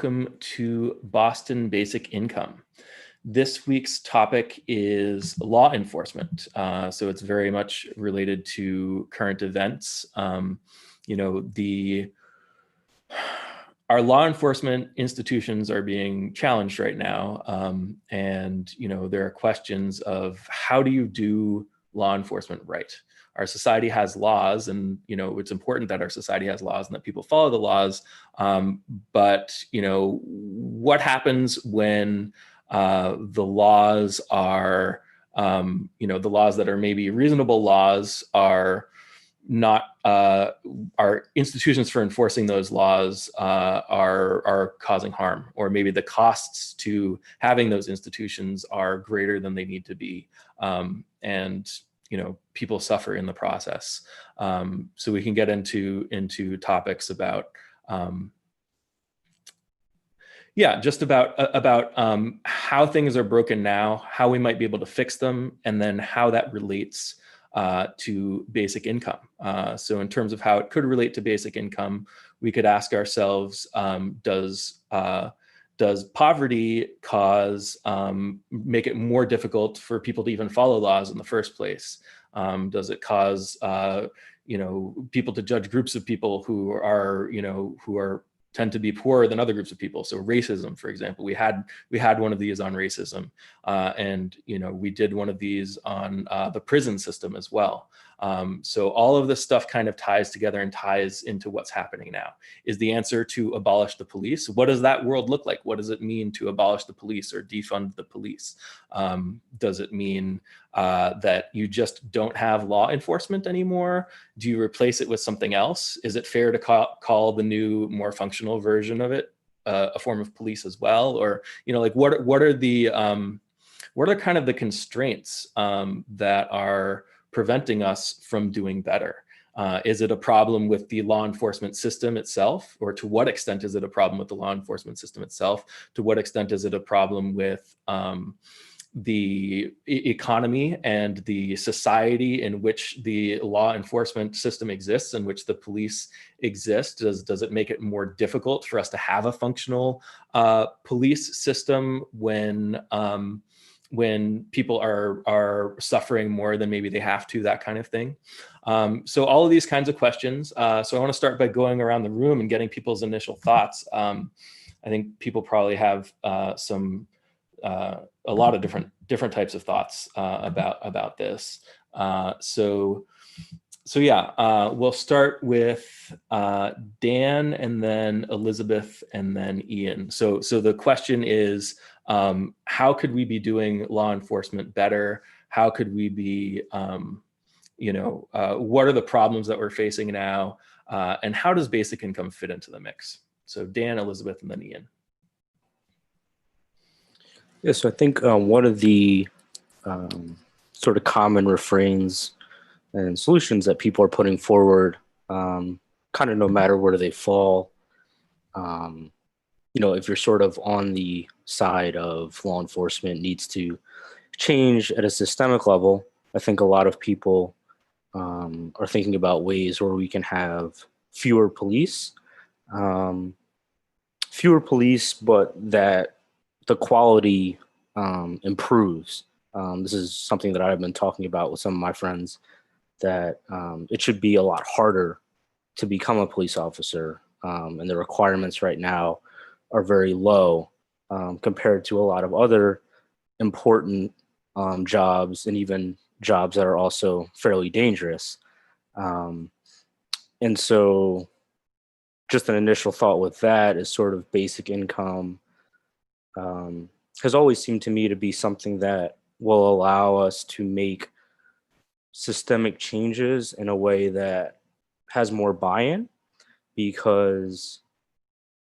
Welcome to Boston Basic Income. This week's topic is law enforcement. So it's very much related to current events. Our law enforcement institutions are being challenged right now. And there are questions of how do you do law enforcement right? Our society has laws, and it's important that our society has laws and that people follow the laws. But what happens when the laws are, the laws that are maybe reasonable laws are not, our institutions for enforcing those laws are causing harm, or maybe the costs to having those institutions are greater than they need to be, and people suffer in the process. So we can get into topics about just about how things are broken now, how we might be able to fix them, and then how that relates to basic income. So in terms of how it could relate to basic income, we could ask ourselves, does poverty make it more difficult for people to even follow laws in the first place? Does it cause people to judge groups of people who tend to be poorer than other groups of people? So racism, for example, we had one of these on racism, and we did one of these on the prison system as well. So all of this stuff kind of ties together and ties into what's happening now. Is the answer to abolish the police? What does that world look like? What does it mean to abolish the police or defund the police? Does it mean that you just don't have law enforcement anymore? Do you replace it with something else? Is it fair to call the new, more functional version of it a form of police as well? Or what are kind of the constraints that are preventing us from doing better? Is it a problem with the law enforcement system itself? Or to what extent is it a problem with the law enforcement system itself? To what extent is it a problem with the economy and the society in which the law enforcement system exists, in which the police exist? Does it make it more difficult for us to have a functional police system when people are suffering more than maybe they have to, that kind of thing? So all of these kinds of questions. So I want to start by going around the room and getting people's initial thoughts. I think people probably have a lot of different types of thoughts about this. So we'll start with Dan, and then Elizabeth, and then Ian. So the question is, how could we be doing law enforcement better? How could we be, what are the problems that we're facing now? And how does basic income fit into the mix? So Dan, Elizabeth, and then Ian. Yeah, so I think one of the sort of common refrains and solutions that people are putting forward, kind of no matter where they fall, if you're sort of on the side of law enforcement needs to change at a systemic level, I think a lot of people are thinking about ways where we can have fewer police, but that the quality improves. This is something that I've been talking about with some of my friends, that it should be a lot harder to become a police officer, and the requirements right now are very low compared to a lot of other important jobs, and even jobs that are also fairly dangerous. And so just an initial thought with that is sort of basic income has always seemed to me to be something that will allow us to make systemic changes in a way that has more buy-in, because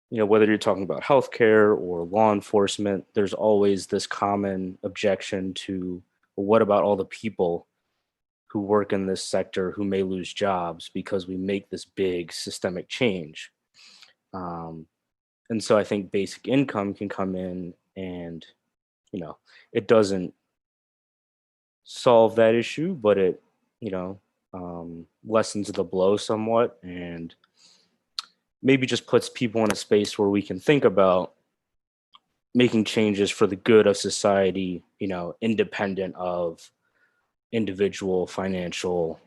whether you're talking about healthcare or law enforcement, there's always this common objection to, well, what about all the people who work in this sector who may lose jobs because we make this big systemic change? And so I think basic income can come in and, it doesn't solve that issue, but it, lessens the blow somewhat. And, maybe just puts people in a space where we can think about making changes for the good of society, independent of individual financial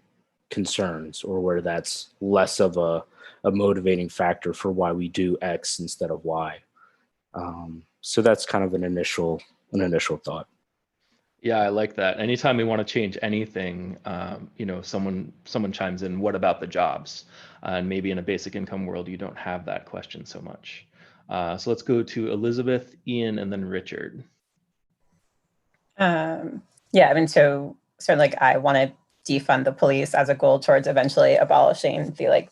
concerns, or where that's less of a motivating factor for why we do X instead of Y. So that's kind of an initial thought. Yeah, I like that. Anytime we want to change anything, someone chimes in, what about the jobs? And maybe in a basic income world, you don't have that question so much. So let's go to Elizabeth, Ian, and then Richard. Yeah, I mean, so like I want to defund the police as a goal towards eventually abolishing the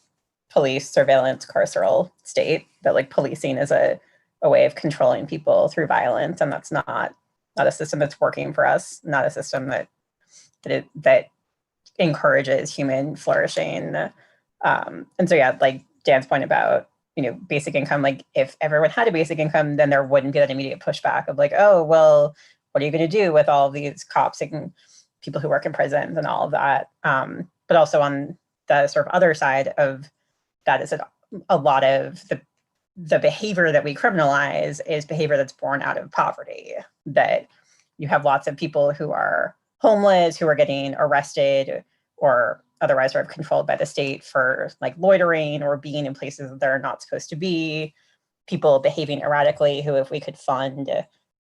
police surveillance carceral state. That policing is a way of controlling people through violence, and that's not a system that's working for us. Not a system that encourages human flourishing. And so yeah, like Dan's point about basic income. If everyone had a basic income, then there wouldn't be that immediate pushback of oh well, what are you going to do with all of these cops and people who work in prisons and all of that? But also on the sort of other side of that is that a lot of the behavior that we criminalize is behavior that's born out of poverty. That you have lots of people who are homeless, who are getting arrested or otherwise sort of controlled by the state for loitering or being in places that they're not supposed to be. People behaving erratically who, if we could fund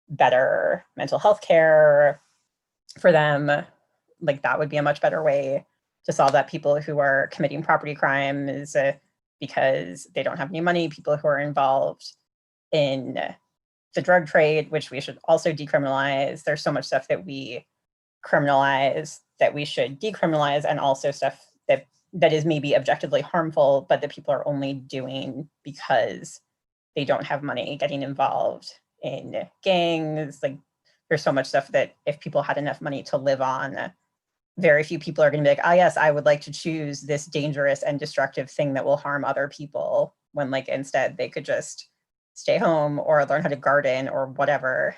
better mental health care for them, that would be a much better way to solve that. People who are committing property crimes because they don't have any money, people who are involved in the drug trade, which we should also decriminalize. There's so much stuff that we criminalize that we should decriminalize, and also stuff that is maybe objectively harmful, but that people are only doing because they don't have money, getting involved in gangs. There's so much stuff that if people had enough money to live on, very few people are going to be yes, I would like to choose this dangerous and destructive thing that will harm other people, when instead they could just stay home or learn how to garden or whatever.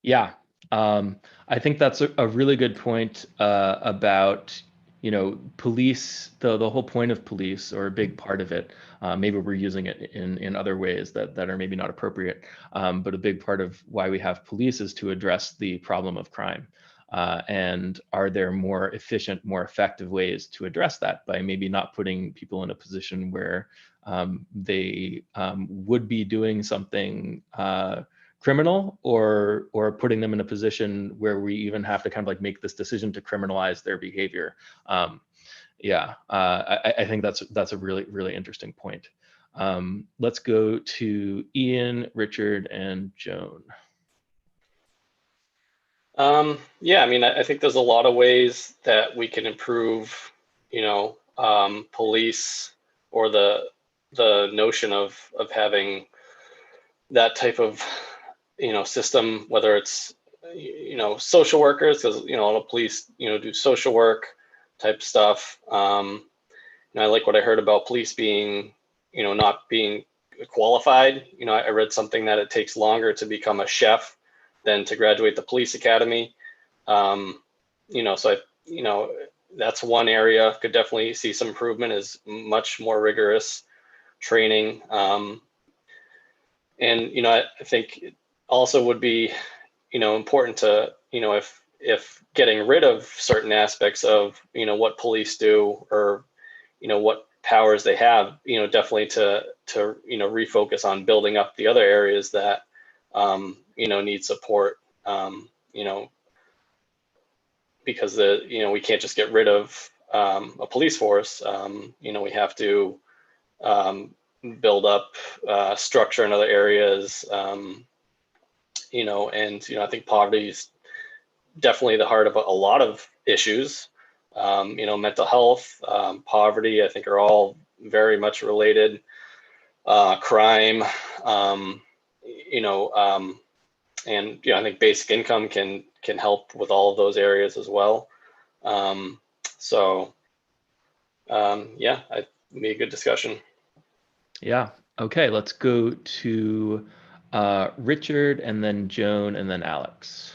Yeah, I think that's a really good point about police. The whole point of police, or a big part of it, maybe we're using it in other ways that are maybe not appropriate, but a big part of why we have police is to address the problem of crime. And are there more efficient, more effective ways to address that by maybe not putting people in a position where they would be doing something criminal, or putting them in a position where we even have to kind of make this decision to criminalize their behavior. I think that's a really, really interesting point. Let's go to Ian, Richard, and Joan. Yeah, I mean, I think there's a lot of ways that we can improve, police, or the notion of having that type of system, whether it's social workers, because a lot of police do social work type stuff. I like what I heard about police being not being qualified. I read something that it takes longer to become a chef than to graduate the police academy. So that's one area. Could definitely see some improvement, is much more rigorous training. And I think it also would be important to if getting rid of certain aspects of what police do, or what powers they have, definitely to refocus on building up the other areas that need support, because we can't just get rid of a police force. We have to build up structure in other areas, and I think poverty is definitely the heart of a lot of issues. Mental health, poverty, I think, are all very much related. Crime, and I think basic income can help with all of those areas as well. Yeah, it'd be a good discussion. Yeah. Okay. Let's go to Richard, and then Joan, and then Alex.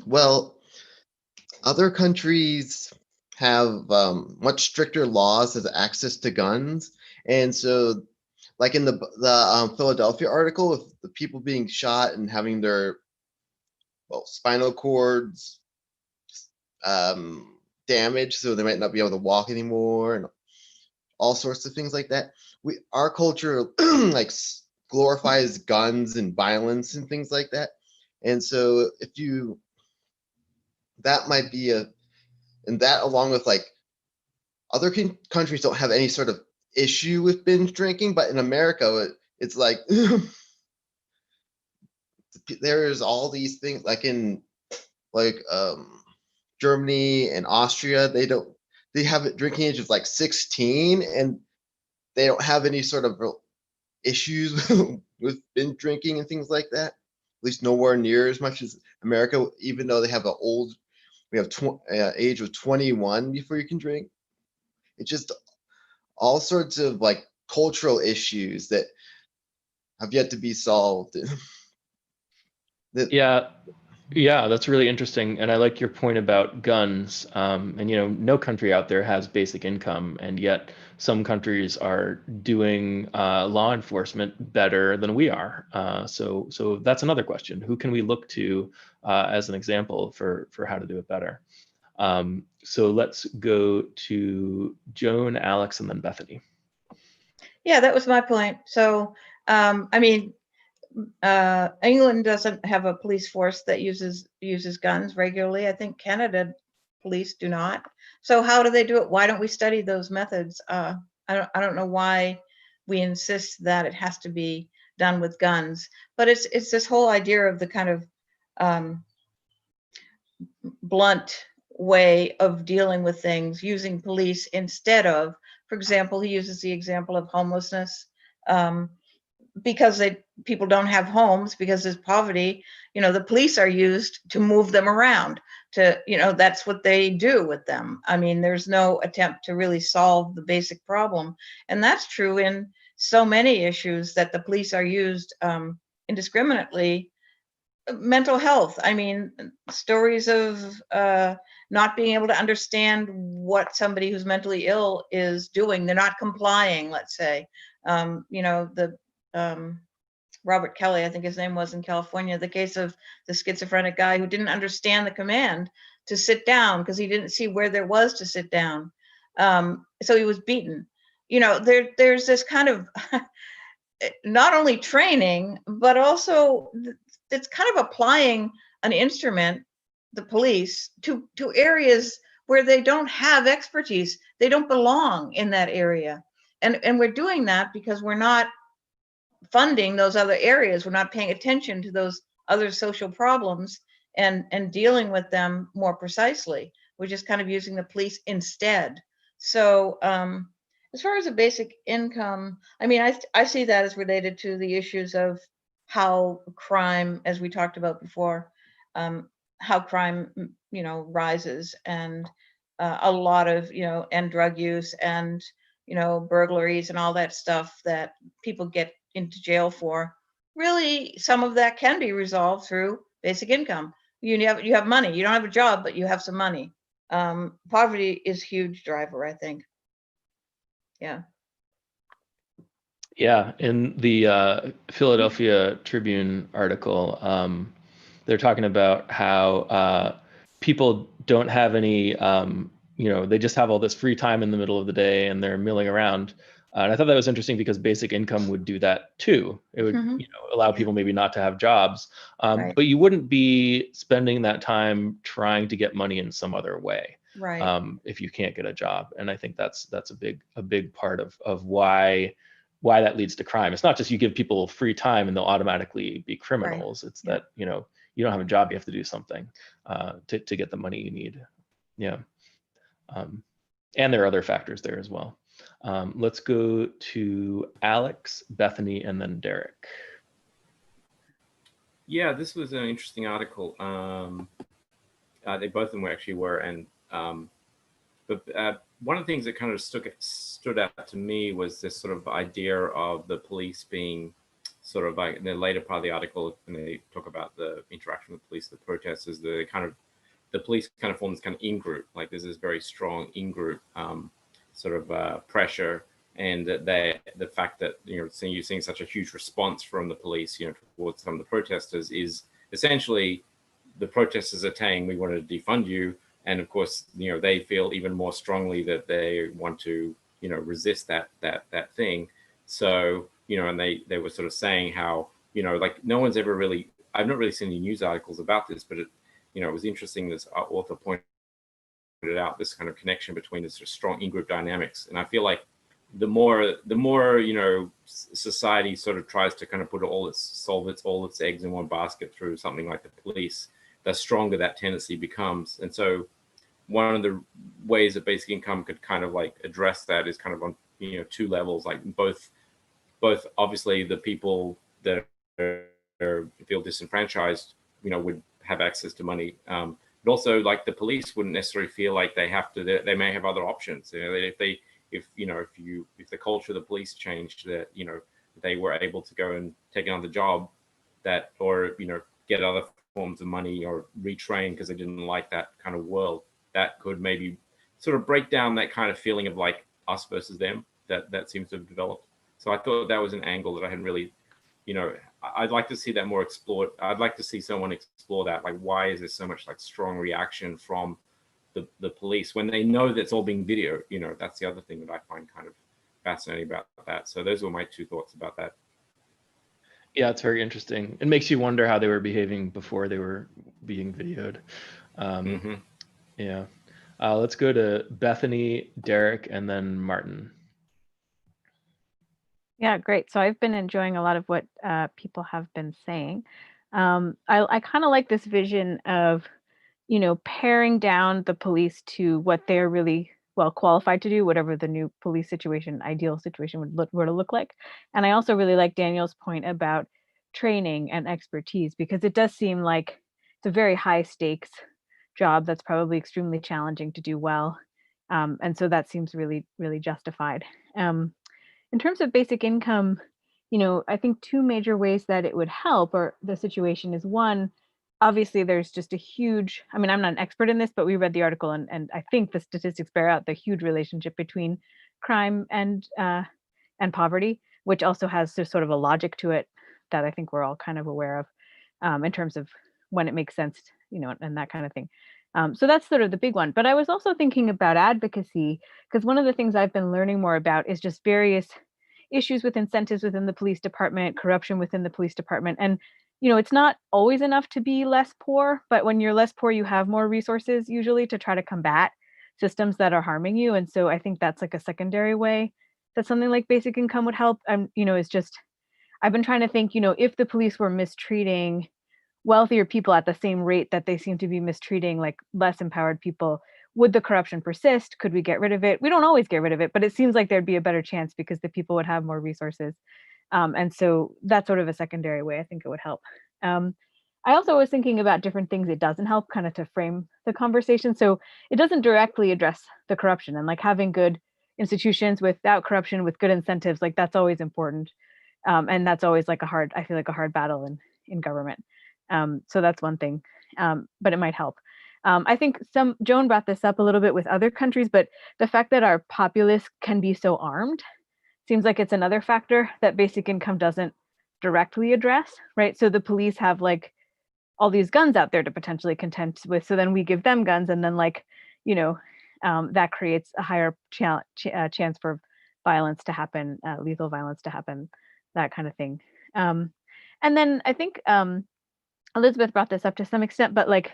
Well, other countries have much stricter laws as access to guns. And so, like in the Philadelphia article, with the people being shot and having their spinal cords damaged, so they might not be able to walk anymore, and all sorts of things like that. Our culture like glorifies guns and violence and things like that. And so that might be and that along with like other countries don't have any sort of issue with binge drinking, but in America, it's like there's all these things like in like Germany and Austria, they have a drinking age of like 16, and they don't have any sort of real issues with binge drinking and things like that. At least nowhere near as much as America, even though they have we have age of 21 before you can drink. It's just all sorts of like cultural issues that have yet to be solved. Yeah, that's really interesting. And I like your point about guns. And no country out there has basic income, and yet some countries are doing law enforcement better than we are. So that's another question. Who can we look to as an example for how to do it better? So let's go to Joan, Alex, and then Bethany. Yeah, that was my point. So, England doesn't have a police force that uses guns regularly. I think Canada police do not. So how do they do it? Why don't we study those methods? I don't know why we insist that it has to be done with guns, but it's this whole idea of the kind of blunt way of dealing with things, using police instead of, for example, he uses the example of homelessness. Because people don't have homes because there's poverty, the police are used to move them around, that's what they do with them. I mean, there's no attempt to really solve the basic problem. And that's true in so many issues, that the police are used indiscriminately. Mental health, I mean, stories of not being able to understand what somebody who's mentally ill is doing. They're not complying, let's say. Robert Kelly, I think his name was, in California, the case of the schizophrenic guy who didn't understand the command to sit down because he didn't see where there was to sit down. So he was beaten. There's this kind of not only training, but also it's kind of applying an instrument, the police, to areas where they don't have expertise. They don't belong in that area. And we're doing that because we're not funding those other areas. We're not paying attention to those other social problems and dealing with them more precisely. We're just kind of using the police instead. So as far as a basic income, I mean, I see that as related to the issues of how crime, as we talked about before, how crime, rises, and a lot of, and drug use and, burglaries and all that stuff that people get into jail for. Really, some of that can be resolved through basic income. You have money. You don't have a job, but you have some money. Poverty is a huge driver, I think. Yeah. Yeah, in the Philadelphia Tribune article, they're talking about how people don't have any, they just have all this free time in the middle of the day and they're milling around. And I thought that was interesting because basic income would do that too. It would, allow people maybe not to have jobs, Right. but you wouldn't be spending that time trying to get money in some other way, Right. if you can't get a job. And I think that's a big part of why that leads to crime. It's not just you give people free time and they'll automatically be criminals. It's that, you don't have a job, you have to do something to get the money you need. Yeah. And there are other factors there as well. Let's go to Alex, Bethany, and then Derek. Yeah, this was an interesting article. They both of them actually were, and but one of the things that kind of stood out to me was this sort of idea of the police being sort of like in the later part of the article, when they talk about the interaction with police, the protesters, the kind of the police kind of form this kind of in-group, like there's this very strong in-group sort of pressure, and that the fact that you're seeing such a huge response from the police, towards some of the protesters, is essentially the protesters are saying we want to defund you, and of course they feel even more strongly that they want to resist that thing. So and they were sort of saying how like no one's ever really, I've not really seen any news articles about this, but it was interesting. This author pointed out this kind of connection between this sort of strong in-group dynamics, and I feel like the more society sort of tries to kind of put all its eggs in one basket through something like the police, the stronger that tendency becomes. And so one of the ways that basic income could kind of like address that is kind of on two levels, like both obviously the people that feel disenfranchised would have access to money, but also like the police wouldn't necessarily feel like they have to, they may have other options. If the culture of the police changed, that they were able to go and take another job, that, or get other forms of money or retrain because they didn't like that kind of world, that could maybe sort of break down that kind of feeling of like us versus them that seems to have developed. So I thought that was an angle that I hadn't really, I'd like to see that more explored. I'd like to see someone explore that, like why is there so much like strong reaction from the police when they know that's all being videoed? That's the other thing that I find kind of fascinating about that. So those were my two thoughts about that. Yeah, it's very interesting. It makes you wonder how they were behaving before they were being videoed. Yeah. Let's go to Bethany, Derek, and then Martin. Yeah, great. So I've been enjoying a lot of what people have been saying. I kind of like this vision of, paring down the police to what they're really well qualified to do, whatever the new police situation, ideal situation were to look like. And I also really like Daniel's point about training and expertise, because it does seem like it's a very high stakes job that's probably extremely challenging to do well. And so that seems really, really justified. In terms of basic income, I think two major ways that it would help or the situation is, one, obviously there's just a huge, I'm not an expert in this, but we read the article and I think the statistics bear out the huge relationship between crime and poverty, which also has sort of a logic to it that I think we're all kind of aware of in terms of when it makes sense, and that kind of thing. So that's sort of the big one. But I was also thinking about advocacy, because one of the things I've been learning more about is just various issues with incentives within the police department, corruption within the police department. And, it's not always enough to be less poor, but when you're less poor, you have more resources usually to try to combat systems that are harming you. And so I think that's like a secondary way that something like basic income would help. It's just, I've been trying to think, if the police were mistreating wealthier people at the same rate that they seem to be mistreating like less empowered people, would the corruption persist? Could we get rid of it? We don't always get rid of it, but it seems like there'd be a better chance because the people would have more resources. And so that's sort of a secondary way I think it would help. I also was thinking about different things it doesn't help, kind of to frame the conversation. So it doesn't directly address the corruption, and like having good institutions without corruption with good incentives, like that's always important. And that's always like I feel like a hard battle in government. So that's one thing, but it might help. I think Joan brought this up a little bit with other countries, but the fact that our populace can be so armed seems like it's another factor that basic income doesn't directly address, right? So the police have like all these guns out there to potentially contend with. So then we give them guns, and then that creates a higher chance for violence to happen, lethal violence to happen, that kind of thing. And then I think Elizabeth brought this up to some extent, but like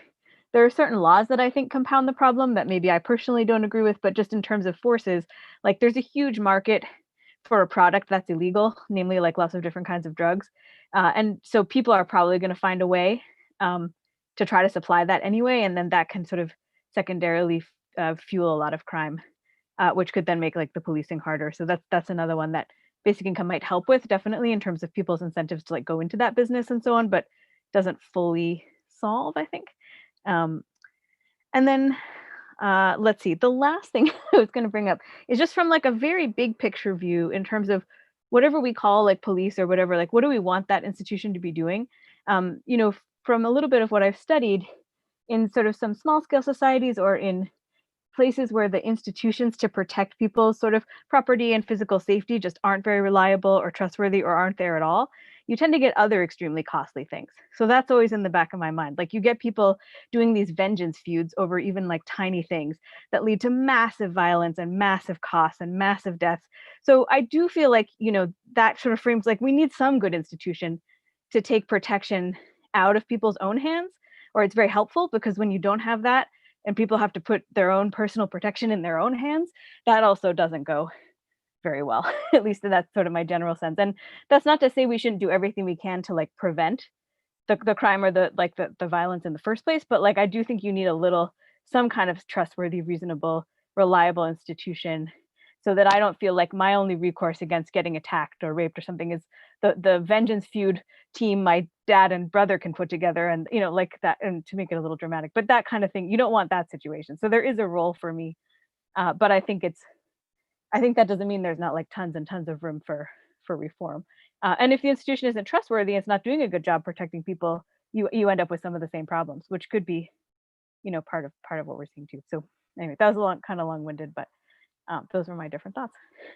there are certain laws that I think compound the problem that maybe I personally don't agree with, but just in terms of forces, like there's a huge market for a product that's illegal, namely like lots of different kinds of drugs. And so people are probably going to find a way to try to supply that anyway. And then that can sort of secondarily fuel a lot of crime, which could then make like the policing harder. So that's another one that basic income might help with, definitely in terms of people's incentives to like go into that business and so on, but doesn't fully solve, I think. And then let's see, the last thing I was going to bring up is just from like a very big picture view in terms of whatever we call like police or whatever, like what do we want that institution to be doing? From a little bit of what I've studied, in sort of some small scale societies or in places where the institutions to protect people's sort of property and physical safety just aren't very reliable or trustworthy or aren't there at all, you tend to get other extremely costly things. So that's always in the back of my mind. Like you get people doing these vengeance feuds over even like tiny things that lead to massive violence and massive costs and massive deaths. So I do feel like, that sort of frames like we need some good institution to take protection out of people's own hands, or it's very helpful because when you don't have that, and people have to put their own personal protection in their own hands, that also doesn't go very well, at least that's sort of my general sense. And that's not to say we shouldn't do everything we can to like prevent the crime or the violence in the first place, but like I do think you need some kind of trustworthy, reasonable, reliable institution so that I don't feel like my only recourse against getting attacked or raped or something is the vengeance feud team my dad and brother can put together, and like that, and to make it a little dramatic, but that kind of thing, you don't want that situation. So there is a role for me, but I think that doesn't mean there's not like tons and tons of room for reform. And if the institution isn't trustworthy, it's not doing a good job protecting people, you end up with some of the same problems, which could be part of what we're seeing too. So anyway, that was kind of long-winded, but those were my different thoughts.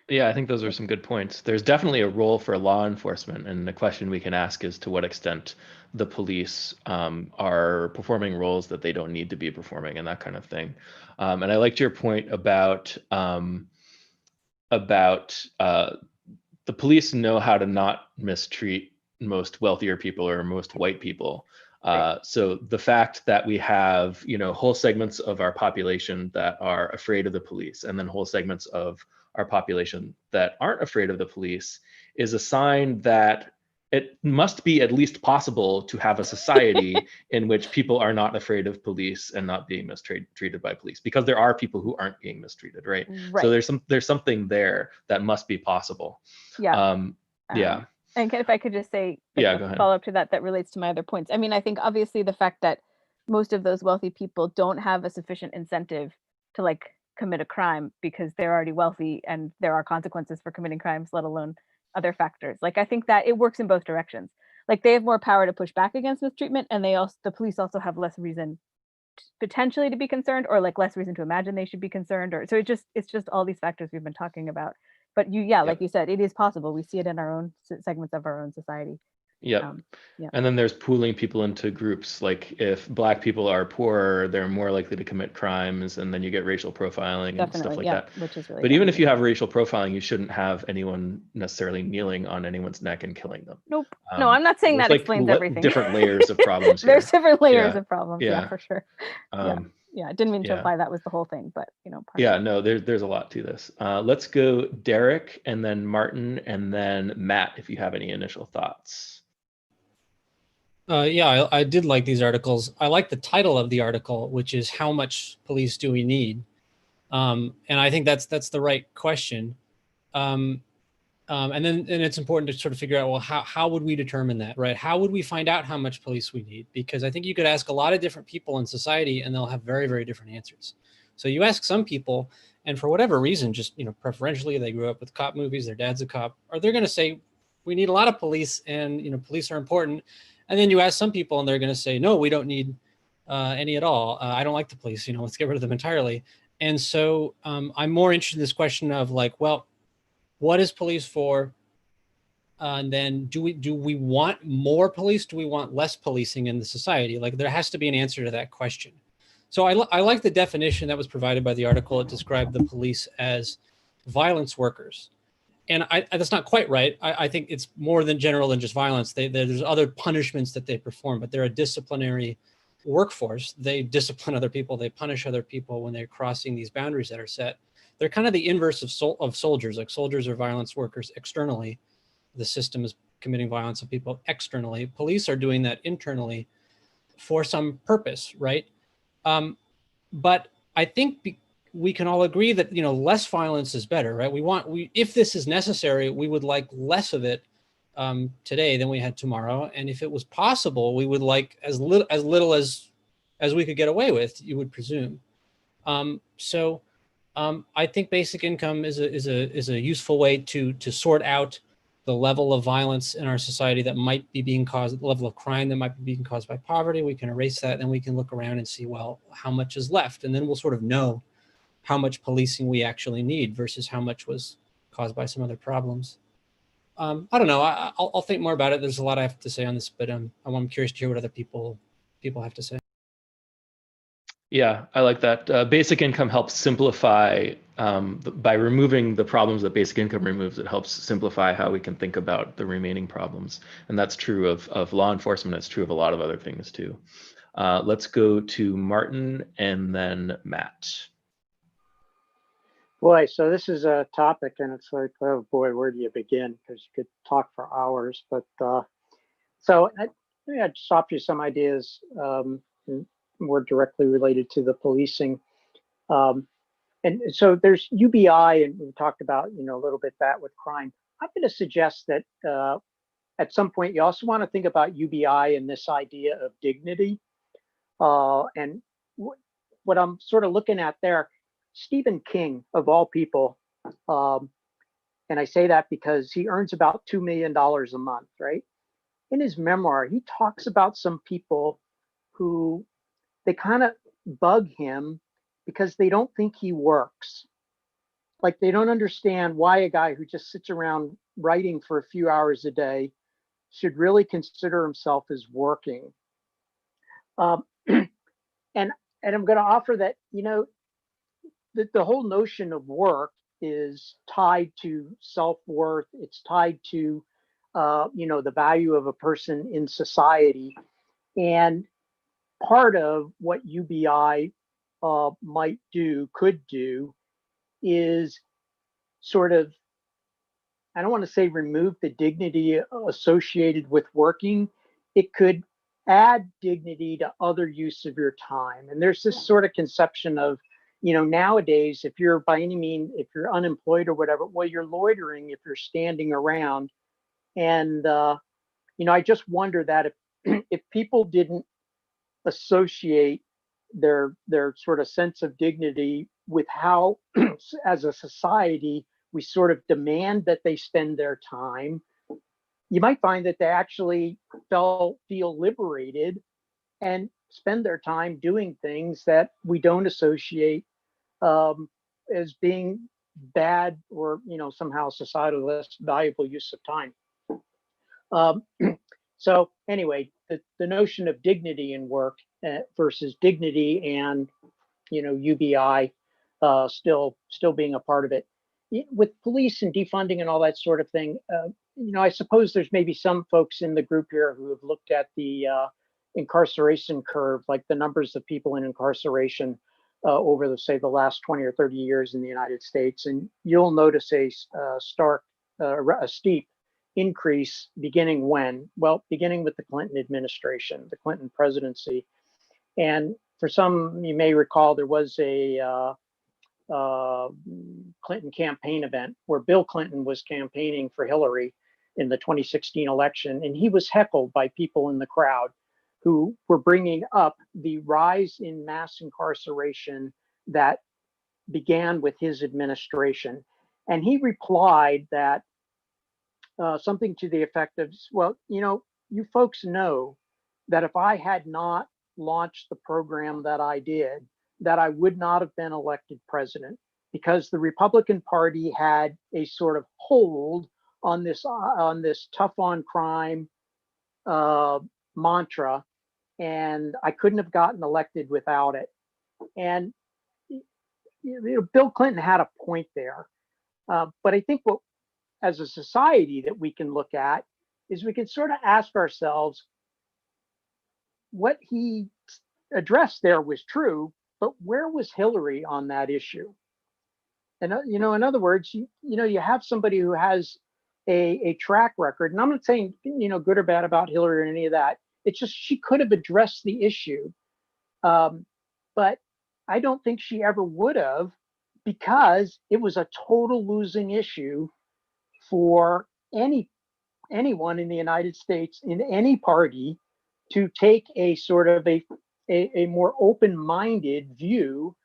Yeah, I think those are some good points. There's definitely a role for law enforcement, and the question we can ask is to what extent the police are performing roles that they don't need to be performing, and that kind of thing. And I liked your point about the police know how to not mistreat most wealthier people or most white people. So the fact that we have, whole segments of our population that are afraid of the police, and then whole segments of our population that aren't afraid of the police, is a sign that it must be at least possible to have a society in which people are not afraid of police and not being mistreated by police, because there are people who aren't being mistreated, right? So there's something there that must be possible. Yeah. Yeah. And if I could just say, go ahead. Follow up to that relates to my other points. I mean, I think obviously the fact that most of those wealthy people don't have a sufficient incentive to like commit a crime because they're already wealthy and there are consequences for committing crimes, let alone other factors. Like, I think that it works in both directions. Like they have more power to push back against mistreatment, and the police also have less reason potentially to be concerned, or like less reason to imagine they should be concerned, or so it's just all these factors we've been talking about. But like you said, it is possible. We see it in our own segments of our own society. Yeah. And then there's pooling people into groups. Like if Black people are poorer, they're more likely to commit crimes, and then you get racial profiling and stuff like that. Which is really but even if you have racial profiling, you shouldn't have anyone necessarily kneeling on anyone's neck and killing them. Nope. No, I'm not saying that explains everything. Different layers of problems here. There's different layers of problems. Yeah, for sure. I didn't mean to imply that was the whole thing, but no, there's a lot to this. Let's go Derek, and then Martin, and then Matt, if you have any initial thoughts. I did like these articles. I like the title of the article, which is "How much police do we need?" And I think that's the right question. And it's important to sort of figure out, well, how would we determine that, right? How would we find out how much police we need? Because I think you could ask a lot of different people in society, and they'll have very, very different answers. So you ask some people, and for whatever reason, just preferentially, they grew up with cop movies, their dad's a cop, or they're going to say we need a lot of police, and police are important. And then you ask some people and they're going to say, no, we don't need any at all. I don't like the police, let's get rid of them entirely. And so I'm more interested in this question of like, well, what is police for? And then do we want more police? Do we want less policing in the society? Like there has to be an answer to that question. So I like the definition that was provided by the article. It described the police as violence workers. And that's not quite right. I think it's more than general than just violence. There's other punishments that they perform, but they're a disciplinary workforce. They discipline other people. They punish other people when they're crossing these boundaries that are set. They're kind of the inverse of soldiers. Like soldiers are violence workers externally. The system is committing violence on people externally. Police are doing that internally for some purpose, right? But I think we can all agree that less violence is better, right? If this is necessary, we would like less of it today than we had tomorrow, and if it was possible, we would like as little as we could get away with, you would presume. I think basic income is a useful way to sort out the level of violence in our society that might be being caused, the level of crime that might be being caused by poverty. We can erase that, and we can look around and see, well, how much is left? And then we'll sort of know how much policing we actually need versus how much was caused by some other problems. I don't know. I'll think more about it. There's a lot I have to say on this, but I'm curious to hear what other people have to say. Yeah, I like that. Basic income helps simplify, by removing the problems that basic income removes, it helps simplify how we can think about the remaining problems. And that's true of law enforcement. It's true of a lot of other things too. Let's go to Martin and then Matt. Boy, so this is a topic, and it's like, oh boy, where do you begin? Because you could talk for hours. But so I just offer you some ideas more directly related to the policing. And so there's UBI, and we talked about, a little bit that with crime. I'm going to suggest that at some point you also want to think about UBI and this idea of dignity. And what I'm sort of looking at there, Stephen King, of all people, and I say that because he earns about $2 million a month, right? In his memoir, he talks about some people who they kind of bug him because they don't think he works. Like they don't understand why a guy who just sits around writing for a few hours a day should really consider himself as working. And I'm going to offer that, the whole notion of work is tied to self-worth. It's tied to, the value of a person in society. And part of what UBI could do is sort of, I don't want to say remove the dignity associated with working. It could add dignity to other use of your time. And there's this sort of conception of, nowadays, if you're by any means, if you're unemployed or whatever, well, you're loitering if you're standing around. And, I just wonder that if people didn't associate their sort of sense of dignity with how, as a society, we sort of demand that they spend their time, you might find that they actually feel liberated and spend their time doing things that we don't associate as being bad or somehow societally less valuable use of time. So anyway, the notion of dignity in work versus dignity and UBI still being a part of it. With police and defunding and all that sort of thing, I suppose there's maybe some folks in the group here who have looked at the incarceration curve, like the numbers of people in incarceration over the last 20 or 30 years in the United States, and you'll notice a steep increase beginning when? Well, beginning with the Clinton administration, the Clinton presidency. And for some, you may recall there was a Clinton campaign event where Bill Clinton was campaigning for Hillary in the 2016 election, and he was heckled by people in the crowd who were bringing up the rise in mass incarceration that began with his administration. And he replied that something to the effect of, well, you folks know that if I had not launched the program that I did, that I would not have been elected president, because the Republican Party had a sort of hold on this tough on crime mantra, and I couldn't have gotten elected without it. And Bill Clinton had a point there, but I think what, as a society, that we can look at is we can sort of ask ourselves, what he addressed there was true, but where was Hillary on that issue? And in other words, you have somebody who has a track record, and I'm not saying good or bad about Hillary or any of that. It's just she could have addressed the issue, but I don't think she ever would have, because it was a total losing issue for anyone in the United States in any party to take a sort of a more open-minded view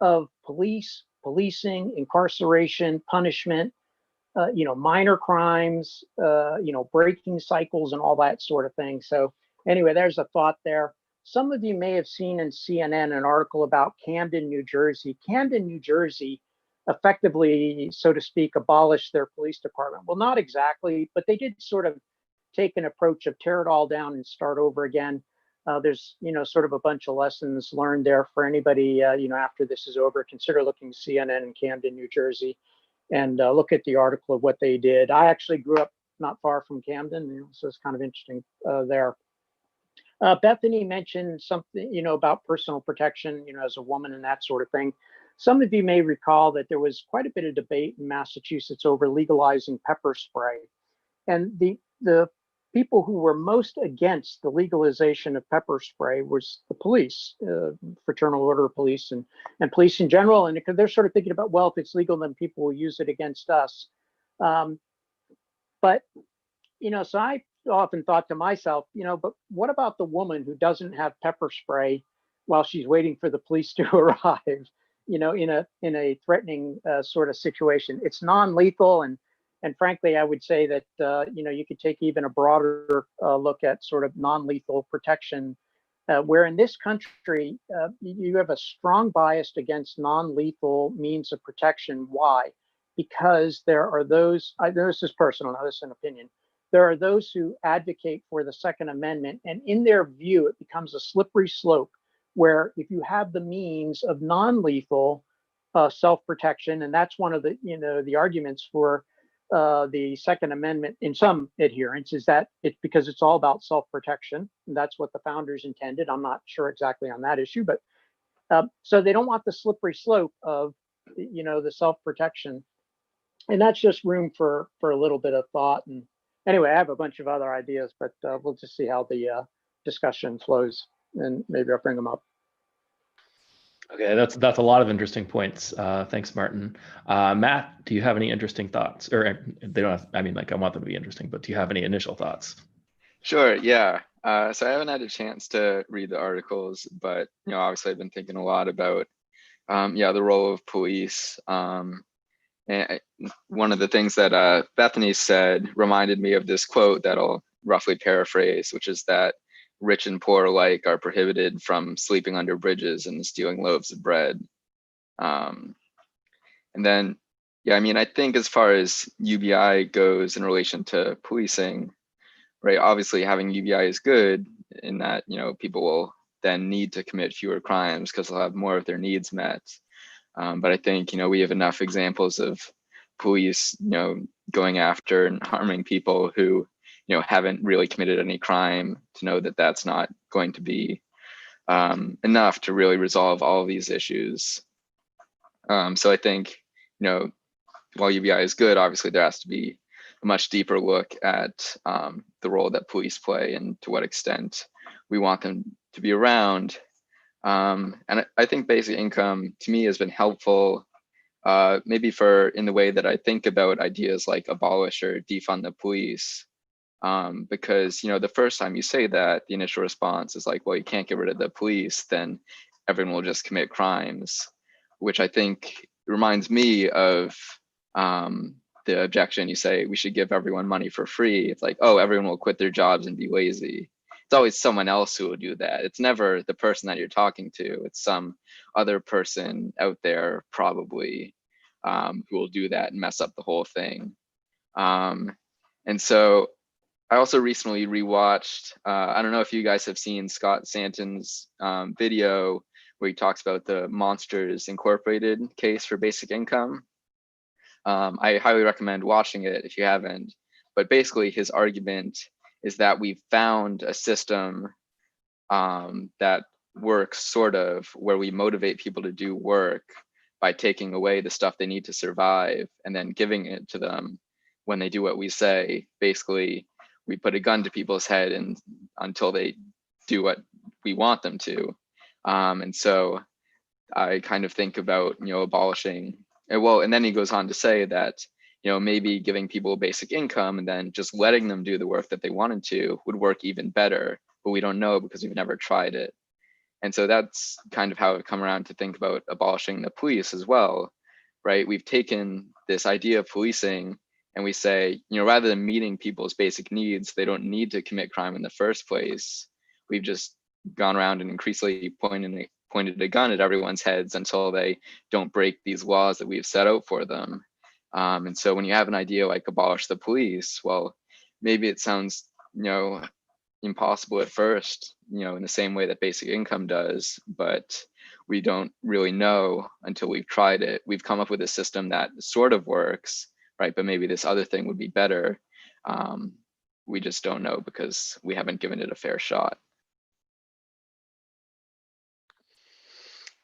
of policing, incarceration, punishment, minor crimes, breaking cycles and all that sort of thing. So anyway, there's a thought there. Some of you may have seen in CNN an article about Camden, New Jersey. Camden, New Jersey effectively, so to speak, abolished their police department. Well, not exactly, but they did sort of take an approach of tear it all down and start over again. There's, sort of a bunch of lessons learned there for anybody, after this is over. Consider looking at CNN in Camden, New Jersey, and look at the article of what they did. I actually grew up not far from Camden, so it's kind of interesting there. Bethany mentioned something, about personal protection, as a woman and that sort of thing. Some of you may recall that there was quite a bit of debate in Massachusetts over legalizing pepper spray. And the people who were most against the legalization of pepper spray was the police, fraternal order of police and police in general. And they're sort of thinking about, well, if it's legal, then people will use it against us. But, so I often thought to myself, but what about the woman who doesn't have pepper spray while she's waiting for the police to arrive, in a threatening sort of situation? It's non-lethal. And frankly, I would say that, you could take even a broader look at sort of non-lethal protection, where in this country, you have a strong bias against non-lethal means of protection. Why? Because there are those, this is personal, now this is an opinion, there are those who advocate for the Second Amendment, and in their view, it becomes a slippery slope where if you have the means of non-lethal self-protection, and that's one of the, the arguments for the Second Amendment in some adherents, is that it's because it's all about self-protection. And that's what the founders intended. I'm not sure exactly on that issue, but so they don't want the slippery slope of, the self-protection. And that's just room for a little bit of thought. And anyway, I have a bunch of other ideas, but we'll just see how the discussion flows, and maybe I'll bring them up. Okay, that's a lot of interesting points. Thanks, Martin. Matt, do you have any interesting thoughts? Or they don't have, I want them to be interesting, but do you have any initial thoughts? Sure, yeah. So I haven't had a chance to read the articles, but obviously I've been thinking a lot about the role of police. And one of the things that Bethany said reminded me of this quote that I'll roughly paraphrase, which is that rich and poor alike are prohibited from sleeping under bridges and stealing loaves of bread. And then, I think as far as UBI goes in relation to policing, right, obviously having UBI is good in that, people will then need to commit fewer crimes because they'll have more of their needs met. But I think, we have enough examples of police, going after and harming people who, haven't really committed any crime to know that that's not going to be enough to really resolve all of these issues. So I think, while UBI is good, obviously there has to be a much deeper look at the role that police play and to what extent we want them to be around. And I think basic income to me has been helpful, maybe in the way that I think about ideas like abolish or defund the police. Because the first time you say that, the initial response is like, well, you can't get rid of the police, then everyone will just commit crimes, which I think reminds me of the objection. You say we should give everyone money for free. It's like, oh, everyone will quit their jobs and be lazy. It's always someone else who will do that. It's never the person that you're talking to. It's some other person out there probably who will do that and mess up the whole thing. And so I also recently rewatched, I don't know if you guys have seen Scott Santon's video where he talks about the Monsters Incorporated case for basic income. I highly recommend watching it if you haven't, but basically his argument is that we've found a system that works sort of where we motivate people to do work by taking away the stuff they need to survive and then giving it to them when they do what we say. Basically, we put a gun to people's head and until they do what we want them to. And so I kind of think about, abolishing, and then he goes on to say that, maybe giving people a basic income and then just letting them do the work that they wanted to would work even better, but we don't know because we've never tried it. And so that's kind of how I've come around to think about abolishing the police as well, right? We've taken this idea of policing and we say, rather than meeting people's basic needs, they don't need to commit crime in the first place. We've just gone around and increasingly pointed a gun at everyone's heads until they don't break these laws that we've set out for them. And so when you have an idea like abolish the police, well, maybe it sounds, impossible at first, in the same way that basic income does, but we don't really know until we've tried it. We've come up with a system that sort of works, right? But maybe this other thing would be better. We just don't know because we haven't given it a fair shot.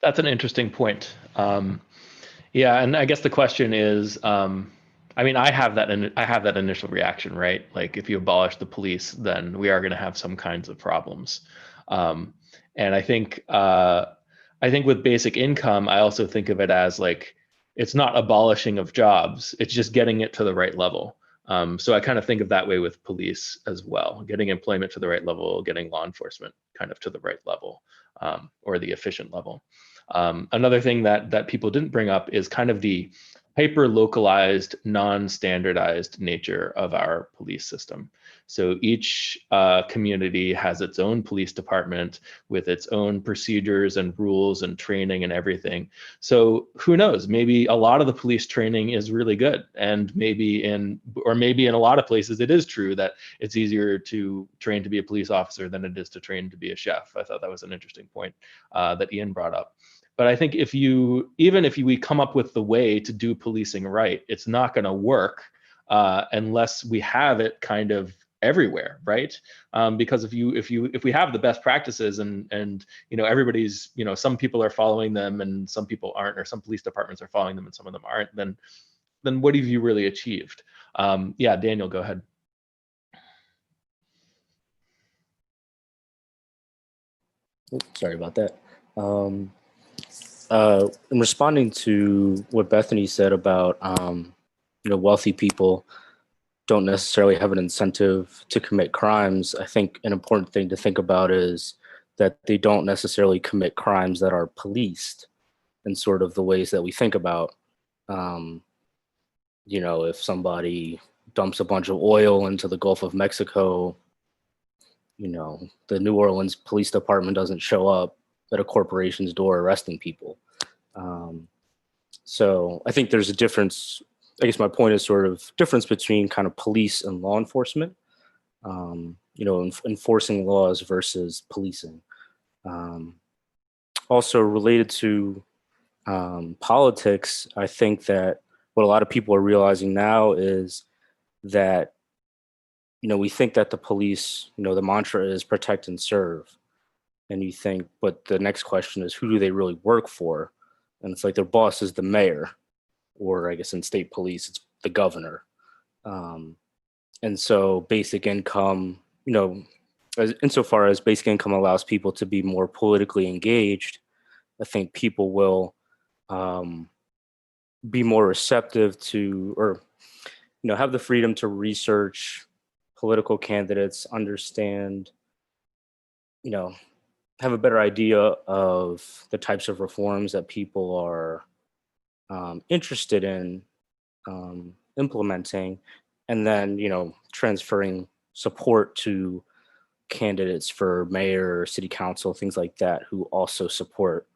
That's an interesting point. Yeah, and I guess the question is, I have that initial reaction, right? Like, if you abolish the police, then we are going to have some kinds of problems. And I think with basic income, I also think of it as like, it's not abolishing of jobs; it's just getting it to the right level. So I kind of think of that way with police as well, getting employment to the right level, getting law enforcement kind of to the right level, or the efficient level. Another thing that people didn't bring up is kind of the hyper-localized, non-standardized nature of our police system. So each community has its own police department with its own procedures and rules and training and everything. So who knows, maybe a lot of the police training is really good, and maybe in a lot of places it is true that it's easier to train to be a police officer than it is to train to be a chef. I thought that was an interesting point that Ian brought up. But I think even if we come up with the way to do policing right, it's not going to work unless we have it kind of everywhere, right? Because if we have the best practices and everybody's, some people are following them and some people aren't, or some police departments are following them and some of them aren't, then what have you really achieved? Yeah, Daniel, go ahead. Sorry about that. In responding to what Bethany said about, wealthy people don't necessarily have an incentive to commit crimes, I think an important thing to think about is that they don't necessarily commit crimes that are policed in sort of the ways that we think about. If somebody dumps a bunch of oil into the Gulf of Mexico, the New Orleans Police Department doesn't show up at a corporation's door arresting people. So I think there's a difference. I guess my point is sort of difference between kind of police and law enforcement, enforcing laws versus policing. Also related to politics, I think that what a lot of people are realizing now is that, we think that the police, the mantra is protect and serve. And you think, but the next question is, who do they really work for? And it's like their boss is the mayor, or I guess in state police, it's the governor. And so basic income, insofar as basic income allows people to be more politically engaged, I think people will be more receptive to, or, have the freedom to research political candidates, understand, have a better idea of the types of reforms that people are interested in implementing, and then, transferring support to candidates for mayor, city council, things like that, who also support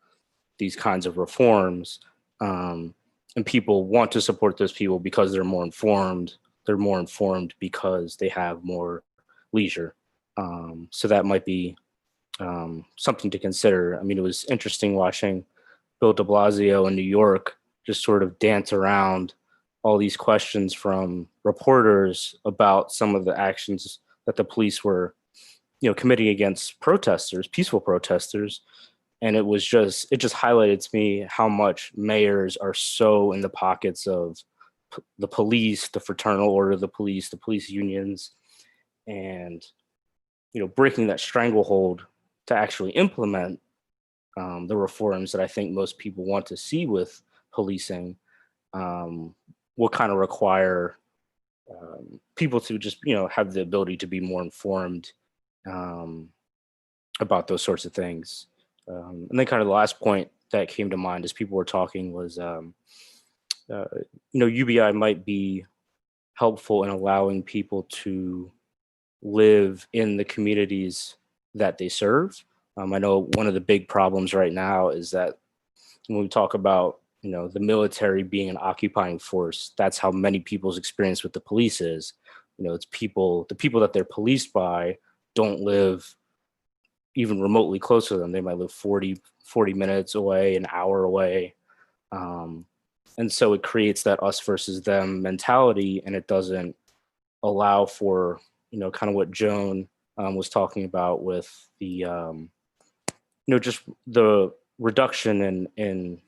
these kinds of reforms. And people want to support those people because they're more informed. They're more informed because they have more leisure. So that might be something to consider. I mean, it was interesting watching Bill de Blasio in New York just sort of dance around all these questions from reporters about some of the actions that the police were, committing against protesters, peaceful protesters. And it just highlighted to me how much mayors are so in the pockets of the police, the fraternal order of the police unions, and, breaking that stranglehold to actually implement the reforms that I think most people want to see with policing will kind of require people to just, have the ability to be more informed about those sorts of things. And then kind of the last point that came to mind as people were talking was, UBI might be helpful in allowing people to live in the communities that they serve. I know one of the big problems right now is that when we talk about, the military being an occupying force, that's how many people's experience with the police is. It's the people that they're policed by don't live even remotely close to them. They might live 40 minutes away, an hour away. And so it creates that us versus them mentality, and it doesn't allow for, kind of what Joan was talking about with the, just the reduction in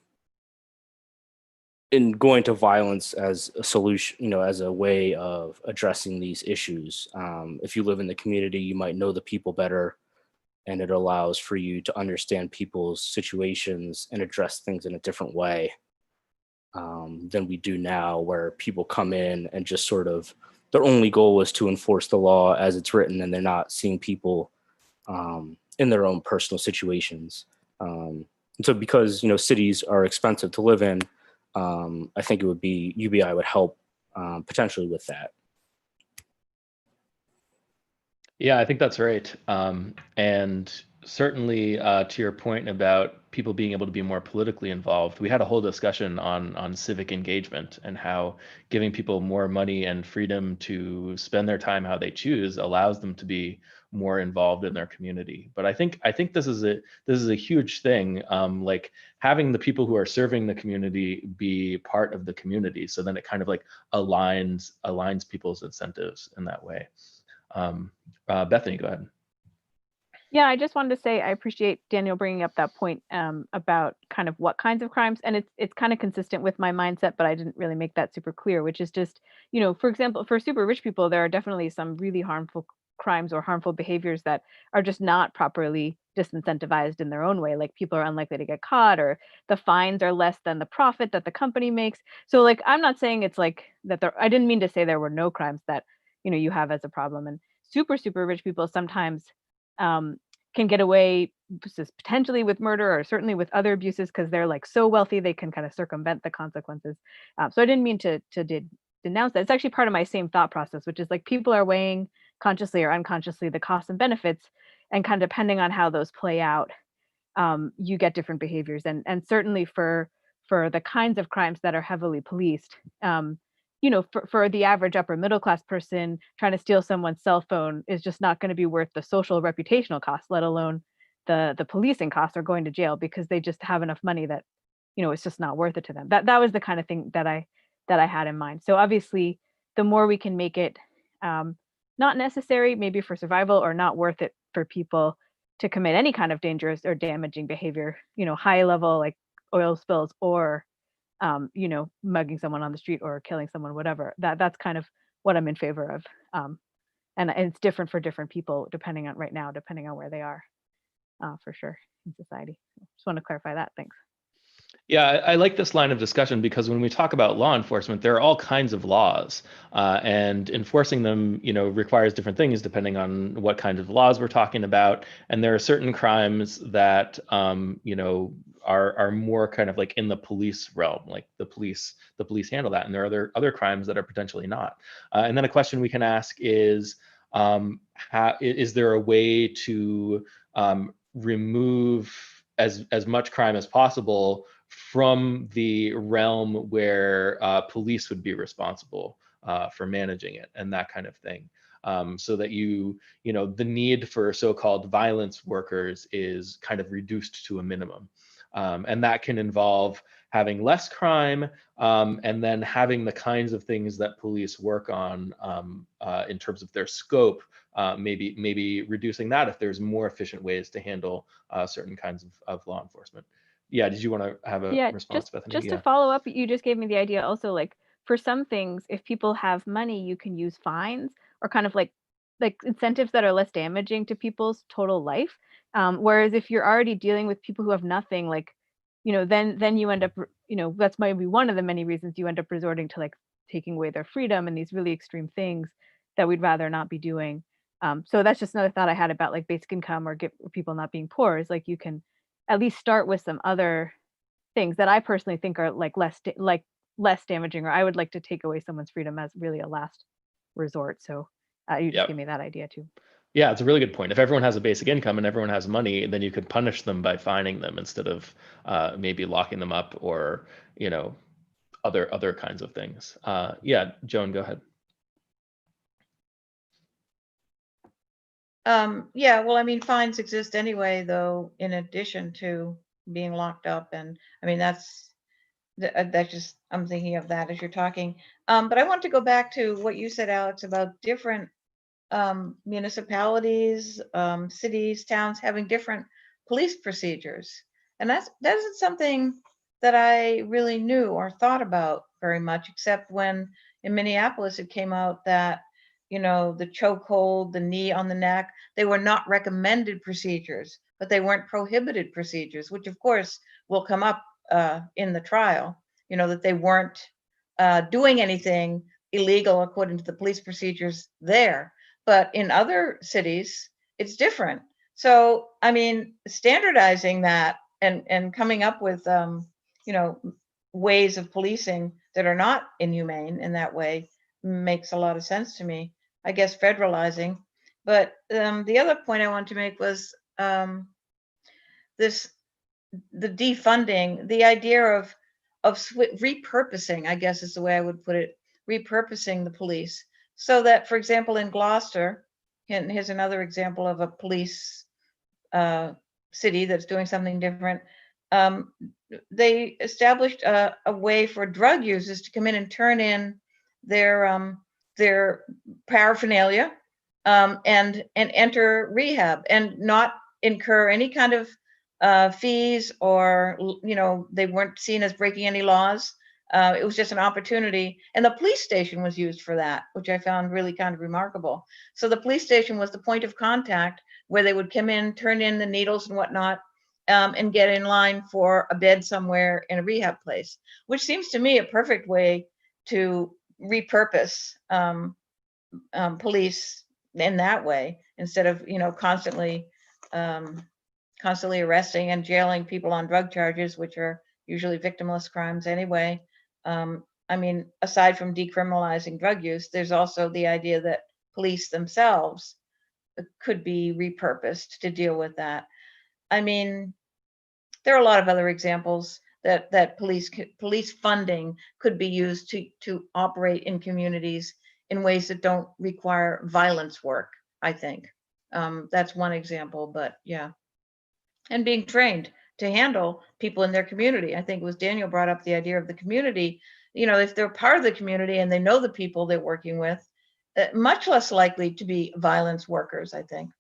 going to violence as a solution, as a way of addressing these issues. If you live in the community, you might know the people better, and it allows for you to understand people's situations and address things in a different way than we do now, where people come in and just sort of, their only goal is to enforce the law as it's written, and they're not seeing people in their own personal situations. And so because, cities are expensive to live in, I think UBI would help potentially with that. Yeah, I think that's right. And certainly to your point about people being able to be more politically involved, we had a whole discussion on civic engagement and how giving people more money and freedom to spend their time how they choose allows them to be more involved in their community. But I think this is a huge thing, like having the people who are serving the community be part of the community. So then it kind of like aligns people's incentives in that way. Bethany, go ahead. Yeah, I just wanted to say I appreciate Daniel bringing up that point about kind of what kinds of crimes, and it's kind of consistent with my mindset, but I didn't really make that super clear, which is just, for example, for super rich people, there are definitely some really harmful crimes or harmful behaviors that are just not properly disincentivized in their own way. Like people are unlikely to get caught, or the fines are less than the profit that the company makes. So like, I'm not saying it's like that I didn't mean to say there were no crimes that, you have as a problem. And super, super rich people sometimes can get away potentially with murder or certainly with other abuses because they're like so wealthy they can kind of circumvent the consequences. So I didn't mean to denounce that. It's actually part of my same thought process, which is like people are weighing consciously or unconsciously the costs and benefits, and kind of depending on how those play out, you get different behaviors. And certainly for the kinds of crimes that are heavily policed, for the average upper middle class person, trying to steal someone's cell phone is just not going to be worth the social reputational costs, let alone the policing costs or going to jail, because they just have enough money that, it's just not worth it to them. That was the kind of thing that I had in mind. So obviously, the more we can make it not necessary, maybe for survival, or not worth it for people to commit any kind of dangerous or damaging behavior, high level like oil spills or mugging someone on the street or killing someone, whatever. That's kind of what I'm in favor of. And it's different for different people depending on where they are, for sure, in society. Just want to clarify that. Thanks. Yeah, I like this line of discussion because when we talk about law enforcement, there are all kinds of laws, and enforcing them, requires different things depending on what kind of laws we're talking about. And there are certain crimes that, are more kind of like in the police realm, like the police handle that, and there are other crimes that are potentially not. And then a question we can ask is, is there a way to remove as much crime as possible from the realm where police would be responsible for managing it and that kind of thing, so that the need for so-called violence workers is kind of reduced to a minimum. And that can involve having less crime, and then having the kinds of things that police work on in terms of their scope, maybe reducing that if there's more efficient ways to handle certain kinds of law enforcement. Yeah, did you want to have a response, Bethany? Just to follow up, you just gave me the idea also, like for some things, if people have money, you can use fines or kind of like incentives that are less damaging to people's total life. Whereas if you're already dealing with people who have nothing, like, then you end up, that's maybe one of the many reasons you end up resorting to like taking away their freedom and these really extreme things that we'd rather not be doing. So that's just another thought I had about like basic income or people not being poor, is like you can at least start with some other things that I personally think are like less damaging, or I would like to take away someone's freedom as really a last resort. So you just Yep. gave me that idea too. Yeah, it's a really good point. If everyone has a basic income and everyone has money, then you could punish them by fining them instead of maybe locking them up or, you know, other kinds of things. Yeah, Joan, go ahead. Yeah, well, I mean, fines exist anyway, though, in addition to being locked up. And I mean, that's just, I'm thinking of that as you're talking. But I want to go back to what you said, Alex, about different municipalities, cities, towns having different police procedures. And that isn't something that I really knew or thought about very much, except when in Minneapolis it came out that, you know, the chokehold, the knee on the neck, they were not recommended procedures, but they weren't prohibited procedures, which of course will come up in the trial, you know, that they weren't doing anything illegal according to the police procedures there. But in other cities, it's different. So, I mean, standardizing that and coming up with, you know, ways of policing that are not inhumane in that way makes a lot of sense to me. I guess federalizing. But the other point I wanted to make was the defunding, the idea of repurposing, I guess is the way I would put it, repurposing the police. So that, for example, in Gloucester, and here's another example of a police city that's doing something different. They established a way for drug users to come in and turn in their paraphernalia and enter rehab and not incur any kind of fees, or, you know, they weren't seen as breaking any laws. It was just an opportunity, and the police station was used for that, which I found really kind of remarkable. So the police station was the point of contact where they would come in, turn in the needles and whatnot, and get in line for a bed somewhere in a rehab place, which seems to me a perfect way to repurpose police in that way, instead of, you know, constantly arresting and jailing people on drug charges, which are usually victimless crimes anyway. I mean, aside from decriminalizing drug use, there's also the idea that police themselves could be repurposed to deal with that. I mean, there are a lot of other examples that police funding could be used to operate in communities in ways that don't require violence work, I think. That's one example, but yeah. And being trained to handle people in their community. I think it was Daniel brought up the idea of the community. You know, if they're part of the community and they know the people they're working with, much less likely to be violence workers, I think.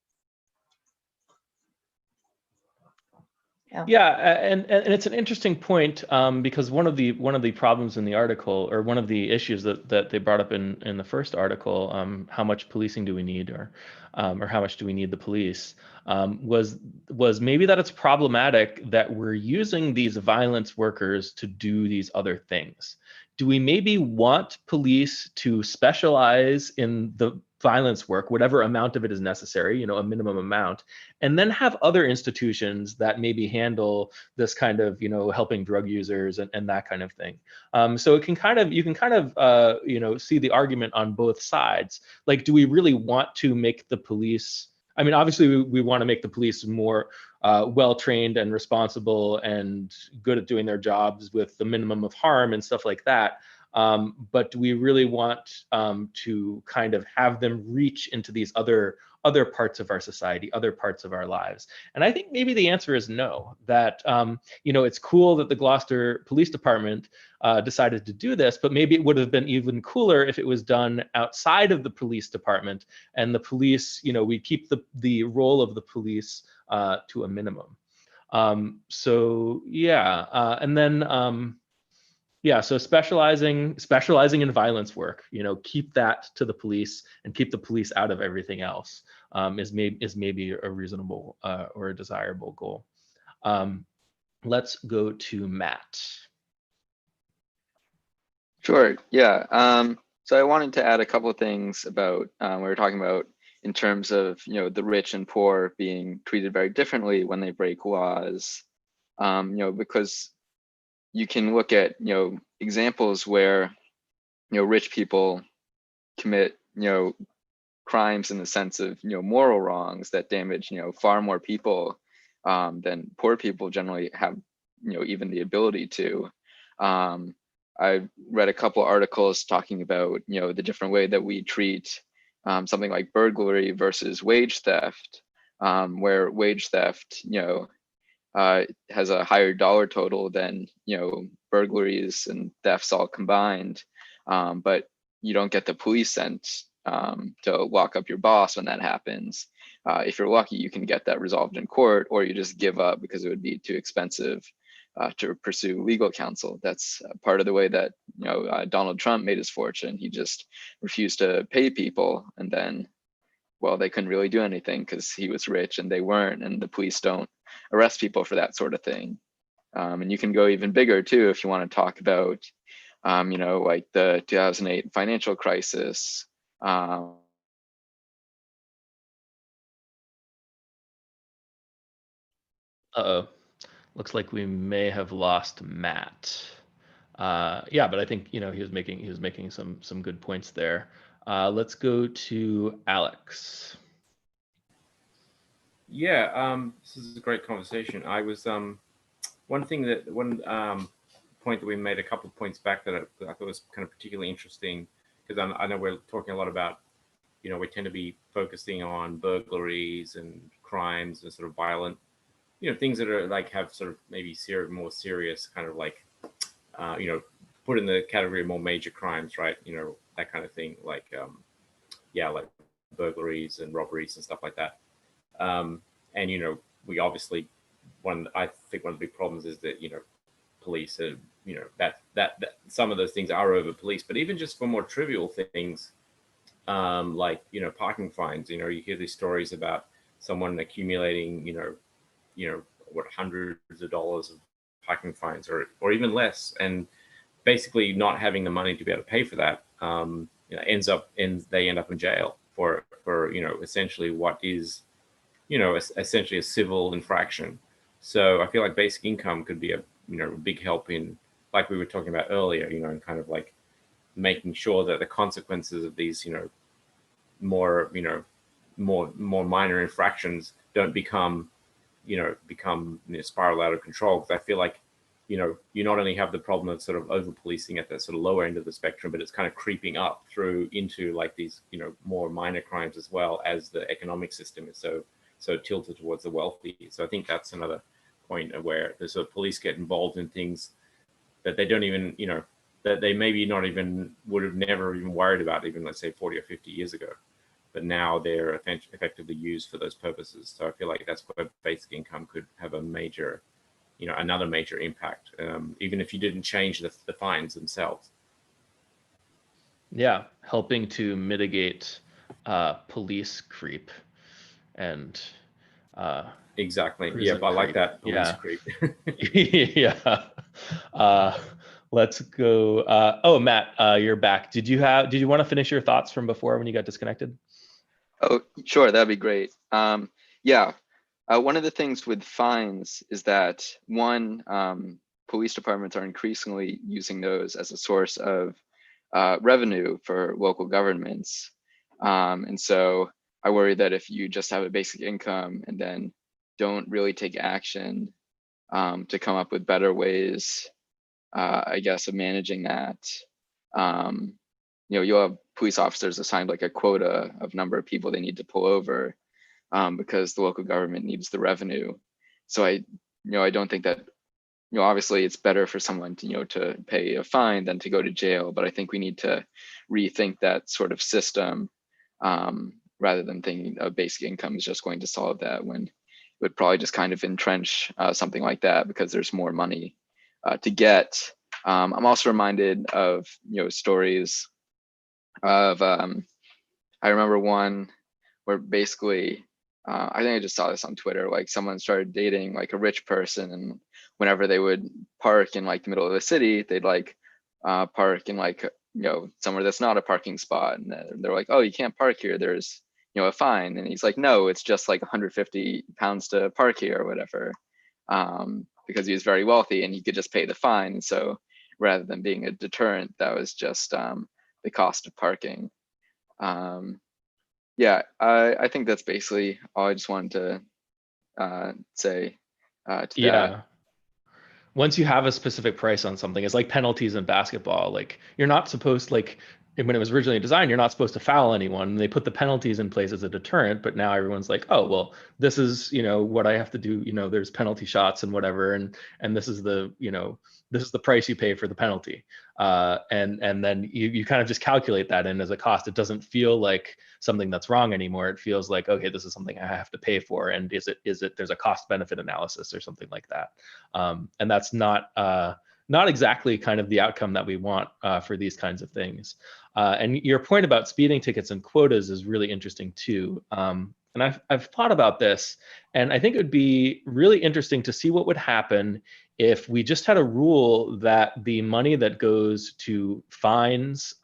Yeah, and it's an interesting point, because one of the problems in the article, or one of the issues that they brought up in the first article, how much policing do we need, or how much do we need the police, was maybe that it's problematic that we're using these violence workers to do these other things. Do we maybe want police to specialize in the violence work, whatever amount of it is necessary, you know, a minimum amount, and then have other institutions that maybe handle this kind of, you know, helping drug users and that kind of thing. So it can kind of, you can kind of, you know, see the argument on both sides. Like, do we really want to make the police, I mean, obviously we want to make the police more well-trained and responsible and good at doing their jobs with the minimum of harm and stuff like that. But do we really want to kind of have them reach into these other parts of our society, other parts of our lives? And I think maybe the answer is no, that, you know, it's cool that the Gloucester Police Department decided to do this, but maybe it would have been even cooler if it was done outside of the police department, and the police, you know, we keep the role of the police to a minimum. So yeah, and then, yeah, so specializing in violence work, you know, keep that to the police and keep the police out of everything else, is maybe a reasonable or a desirable goal. Let's go to Matt. Sure. Yeah. So I wanted to add a couple of things about we were talking about in terms of, you know, the rich and poor being treated very differently when they break laws. You know, because you can look at, you know, examples where, rich people commit, crimes in the sense of, moral wrongs that damage, far more people than poor people generally have, even the ability to. I read a couple articles talking about, the different way that we treat something like burglary versus wage theft, where wage theft, has a higher dollar total than, burglaries and thefts all combined. But you don't get the police sent to lock up your boss when that happens. If you're lucky, you can get that resolved in court, or you just give up because it would be too expensive to pursue legal counsel. That's part of the way that Donald Trump made his fortune. He just refused to pay people, and then, well, they couldn't really do anything because he was rich and they weren't, and the police don't arrest people for that sort of thing. And you can go even bigger too if you want to talk about, like the 2008 financial crisis. Uh-oh. Looks like we may have lost Matt. Yeah, but I think he was making some good points there. Let's go to Alex. Yeah, this is a great conversation. I was one point that we made a couple of points back that I thought was kind of particularly interesting, because I know we're talking a lot about, we tend to be focusing on burglaries and crimes and sort of violent, things that are like have sort of maybe more serious kind of like, put in the category of more major crimes, right? That kind of thing, like, like burglaries and robberies and stuff like that. And we obviously, I think one of the big problems is that police are, that some of those things are over policed. But even just for more trivial things, like parking fines, you hear these stories about someone accumulating hundreds of dollars of parking fines, or even less, and basically not having the money to be able to pay for that. They end up in jail for essentially what is essentially a civil infraction. So I feel like basic income could be a big help in, like we were talking about earlier, and kind of like making sure that the consequences of these more minor infractions don't become spiral out of control. Because I feel like you not only have the problem of sort of over policing at that sort of lower end of the spectrum, but it's kind of creeping up through into like these more minor crimes, as well as the economic system is so tilted towards the wealthy. So I think that's another point of where the sort of police get involved in things that they don't even, that they maybe not even would have never even worried about, even let's say 40 or 50 years ago. But now they're effectively used for those purposes. So I feel like that's where basic income could have a major, another major impact, even if you didn't change the fines themselves. Yeah, helping to mitigate police creep and exactly. Yeah, but I like that police creep. Yeah. Let's go. Oh, Matt, you're back. Did you want to finish your thoughts from before when you got disconnected? Oh, sure, that'd be great. Yeah, one of the things with fines is that police departments are increasingly using those as a source of revenue for local governments. And so I worry that if you just have a basic income and then don't really take action to come up with better ways, I guess, of managing that, you'll have police officers assigned like a quota of number of people they need to pull over because the local government needs the revenue. So I don't think that, obviously it's better for someone to, to pay a fine than to go to jail, but I think we need to rethink that sort of system rather than thinking a basic income is just going to solve that, when it would probably just kind of entrench something like that because there's more money to get. I'm also reminded of, stories of, I remember one where basically, I think I just saw this on Twitter, like someone started dating like a rich person, and whenever they would park in like the middle of the city, they'd like park in like, somewhere that's not a parking spot. And they're like, oh, you can't park here, there's, a fine. And he's like, no, it's just like 150 pounds to park here or whatever, because he was very wealthy and he could just pay the fine. And so rather than being a deterrent, that was just the cost of parking. Yeah, I think that's basically all I just wanted to say to that. Yeah. Once you have a specific price on something, it's like penalties in basketball. Like you're not supposed, like when it was originally designed, you're not supposed to foul anyone. And they put the penalties in place as a deterrent, but now everyone's like, oh, well, this is, what I have to do. There's penalty shots and whatever. And this is this is the price you pay for the penalty. And then you kind of just calculate that in as a cost. It doesn't feel like something that's wrong anymore. It feels like, okay, this is something I have to pay for. And is it, there's a cost benefit analysis or something like that. And that's not exactly kind of the outcome that we want for these kinds of things. And your point about speeding tickets and quotas is really interesting too. And I've thought about this, and I think it would be really interesting to see what would happen if we just had a rule that the money that goes to fines,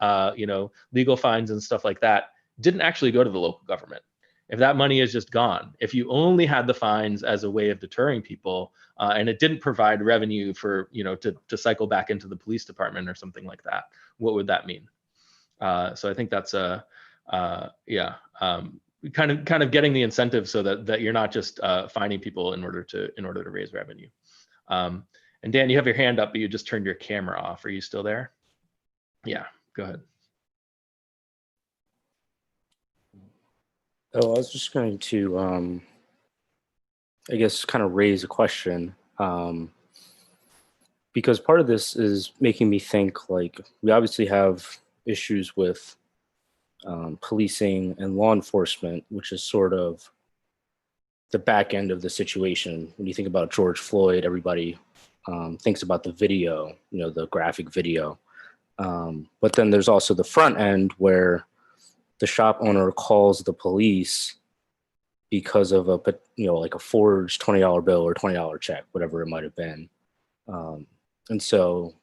legal fines and stuff like that, didn't actually go to the local government. If that money is just gone, if you only had the fines as a way of deterring people, and it didn't provide revenue for, to cycle back into the police department or something like that, what would that mean? So I think that's kind of getting the incentive so that you're not just fining people in order to raise revenue. And Dan, you have your hand up, but you just turned your camera off. Are you still there? Yeah, go ahead. Oh, I was just going to, I guess, kind of raise a question, because part of this is making me think, like, we obviously have issues with policing and law enforcement, which is sort of the back end of the situation. When you think about George Floyd, everybody thinks about the video, the graphic video. But then there's also the front end where the shop owner calls the police because of like a forged $20 bill or $20 check, whatever it might have been. And so,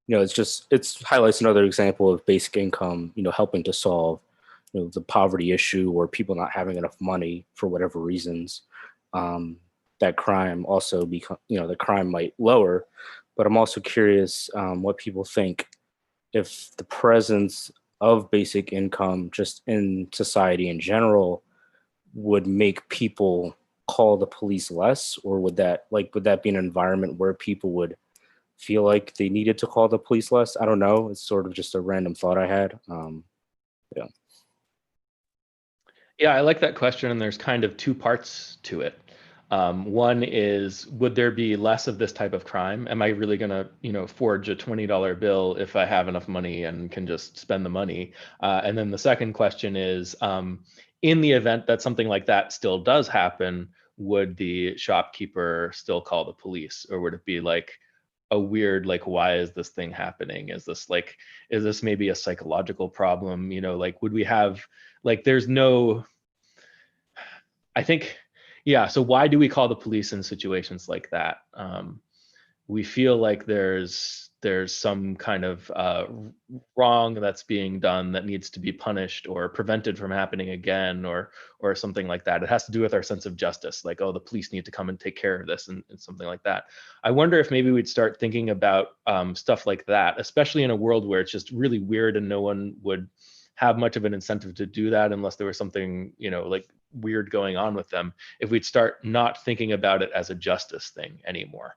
it highlights another example of basic income, helping to solve, the poverty issue or people not having enough money for whatever reasons. That crime also the crime might lower. But I'm also curious what people think if the presence of basic income just in society in general would make people call the police less, or would that be an environment where people would feel like they needed to call the police less? I don't know. It's sort of just a random thought I had. Yeah, I like that question, and there's kind of two parts to it. One is, would there be less of this type of crime? Am I really going to, forge a $20 bill if I have enough money and can just spend the money? And then the second question is, in the event that something like that still does happen, would the shopkeeper still call the police, or would it be like a weird, like, why is this thing happening? Is this maybe a psychological problem? Would we have, there's no, I think, yeah. So why do we call the police in situations like that? We feel like there's some kind of wrong that's being done that needs to be punished or prevented from happening again, or something like that. It has to do with our sense of justice, like, oh, the police need to come and take care of this, and something like that. I wonder if maybe we'd start thinking about stuff like that, especially in a world where it's just really weird and no one would have much of an incentive to do that unless there was something, like weird going on with them, if we'd start not thinking about it as a justice thing anymore.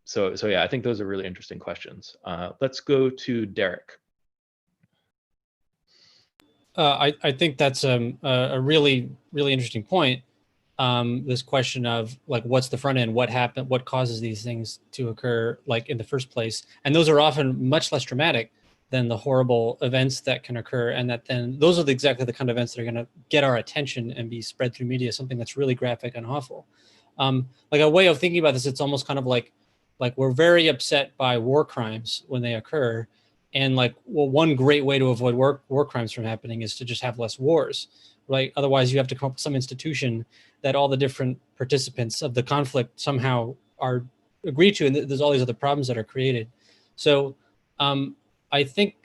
So yeah, I think those are really interesting questions. Let's go to Derek. I think that's a really, really interesting point. This question of, like, what's the front end, what happened, what causes these things to occur, like, in the first place. And those are often much less dramatic than the horrible events that can occur. And that then those are exactly the kind of events that are going to get our attention and be spread through media, something that's really graphic and awful. Like, a way of thinking about this, it's almost kind of like we're very upset by war crimes when they occur. And one great way to avoid war crimes from happening is to just have less wars, right? Otherwise you have to come up with some institution that all the different participants of the conflict somehow are agreed to. And there's all these other problems that are created. So I think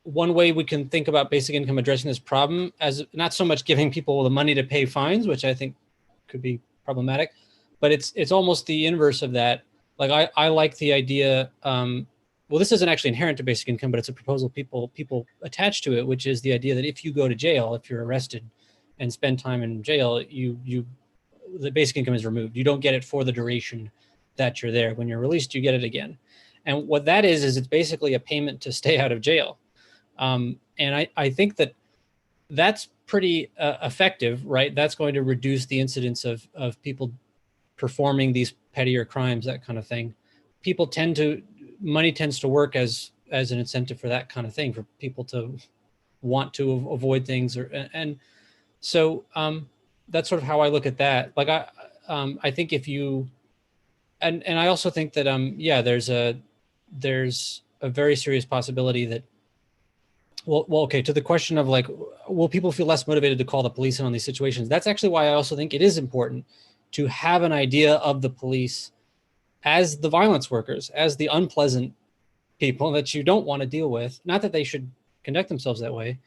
one way we can think about basic income addressing this problem as not so much giving people the money to pay fines, which I think could be problematic, but it's almost the inverse of that. Like I like the idea. Well, this isn't actually inherent to basic income, but it's a proposal people attach to it, which is the idea that if you go to jail, if you're arrested and spend time in jail, the basic income is removed. You don't get it for the duration that you're there. When you're released, you get it again. And what that is it's basically a payment to stay out of jail. And I think that's pretty effective, right? That's going to reduce the incidence of people performing these pettier crimes, that kind of thing. Money tends to work as an incentive for that kind of thing, for people to want to avoid things, and so that's sort of how I look at that. Like I think if you, and I also think that there's a very serious possibility that okay, to the question of like, will people feel less motivated to call the police in on these situations? That's actually why I also think it is important to have an idea of the police as the violence workers, as the unpleasant people that you don't want to deal with. Not that they should conduct themselves that way,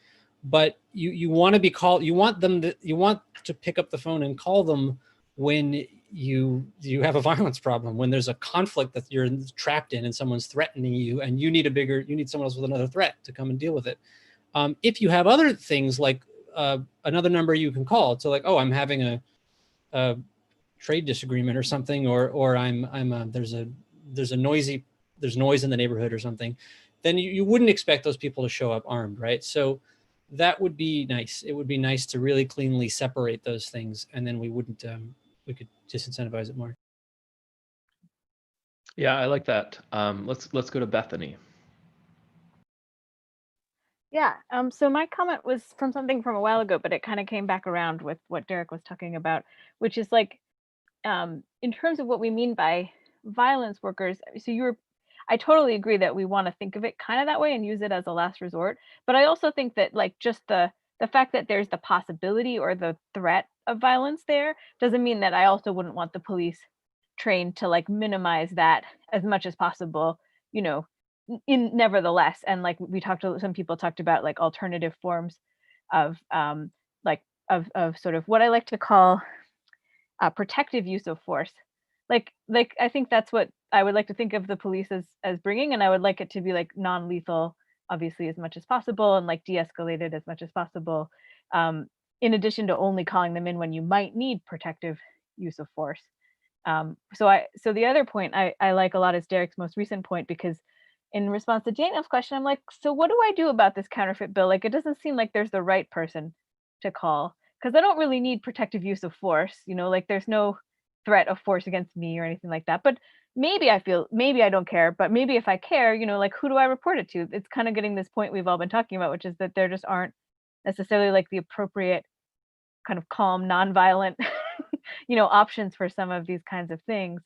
but you want to be called. You want to pick up the phone and call them when you have a violence problem, when there's a conflict that you're trapped in and someone's threatening you, and you need someone else with another threat to come and deal with it. If you have other things like another number you can call, so like, oh, I'm having a trade disagreement or something, or there's noise in the neighborhood or something, then you wouldn't expect those people to show up armed, right? So that would be nice. It would be nice to really cleanly separate those things, and then we could disincentivize it more. Yeah, I like that. Let's go to Bethany. Yeah. So my comment was from something from a while ago, but it kind of came back around with what Derek was talking about, which is like, in terms of what we mean by violence workers. So I totally agree that we want to think of it kind of that way and use it as a last resort. But I also think that like just the fact that there's the possibility or the threat of violence there doesn't mean that I also wouldn't want the police trained to like minimize that as much as possible, you know, in nevertheless. And like some people talked about like alternative forms of like of sort of what I like to call protective use of force. Like I think that's what I would like to think of the police as bringing, and I would like it to be like non-lethal, obviously, as much as possible, and like de-escalated as much as possible. In addition to only calling them in when you might need protective use of force. So the other point I like a lot is Derek's most recent point, because in response to Daniel's question, I'm like, so what do I do about this counterfeit bill? Like, it doesn't seem like there's the right person to call, because I don't really need protective use of force, like there's no threat of force against me or anything like that. But maybe I don't care, but maybe if I care, like who do I report it to? It's kind of getting this point we've all been talking about, which is that there just aren't necessarily like the appropriate kind of calm, nonviolent, options for some of these kinds of things,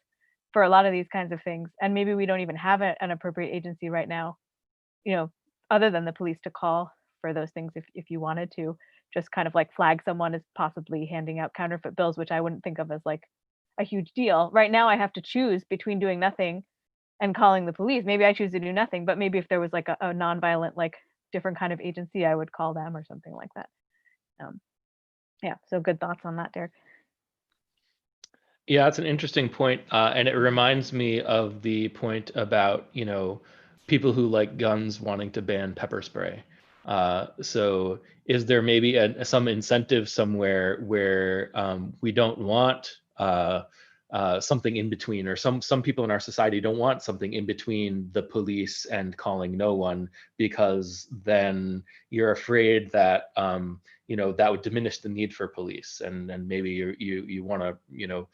for a lot of these kinds of things. And maybe we don't even have an appropriate agency right now, other than the police to call for those things if you wanted to just kind of like flag someone as possibly handing out counterfeit bills, which I wouldn't think of as like a huge deal. Right now I have to choose between doing nothing and calling the police. Maybe I choose to do nothing, but maybe if there was like a nonviolent, like different kind of agency, I would call them or something like that. Yeah, so good thoughts on that, Derek. Yeah, that's an interesting point, and it reminds me of the point about people who like guns wanting to ban pepper spray. So is there maybe some incentive somewhere where we don't want something in between, or some people in our society don't want something in between the police and calling no one, because then you're afraid that that would diminish the need for police, and maybe you want to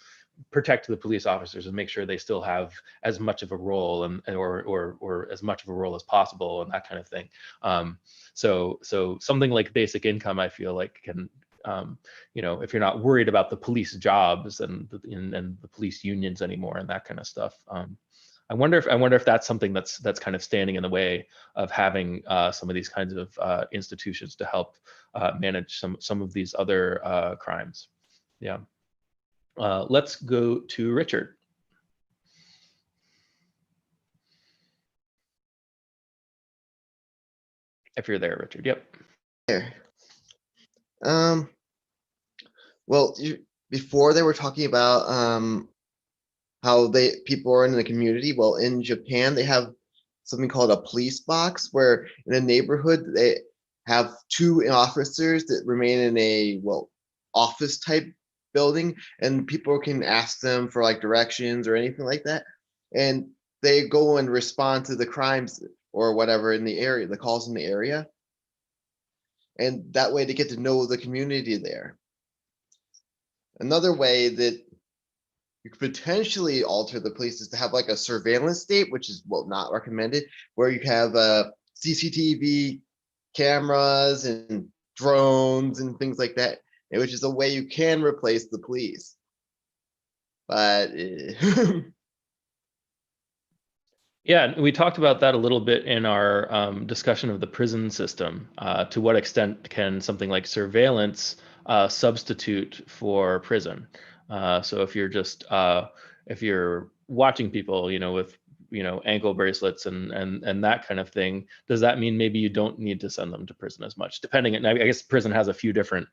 protect the police officers and make sure they still have as much of a role or as much of a role as possible, and that kind of thing. So something like basic income, I feel like can, if you're not worried about the police jobs and the police unions anymore and that kind of stuff. I wonder if that's something that's kind of standing in the way of having some of these kinds of institutions to help manage some of these other crimes. Yeah. Let's go to Richard. If you're there, Richard. Yep. There. Well, before they were talking about how people are in the community. Well, in Japan, they have something called a police box, where in a neighborhood they have 2 officers that remain in a office type building, and people can ask them for like directions or anything like that, and they go and respond to the crimes or whatever in the area, the calls in the area, and that way they get to know the community there. Another way that you could potentially alter the police is to have like a surveillance state, which is not recommended, where you have CCTV cameras and drones and things like that, which is a way you can replace the police. But Yeah, we talked about that a little bit in our discussion of the prison system. To what extent can something like surveillance substitute for prison? So if you're watching people, with ankle bracelets and that kind of thing, does that mean maybe you don't need to send them to prison as much? Depending, and I guess prison has a few different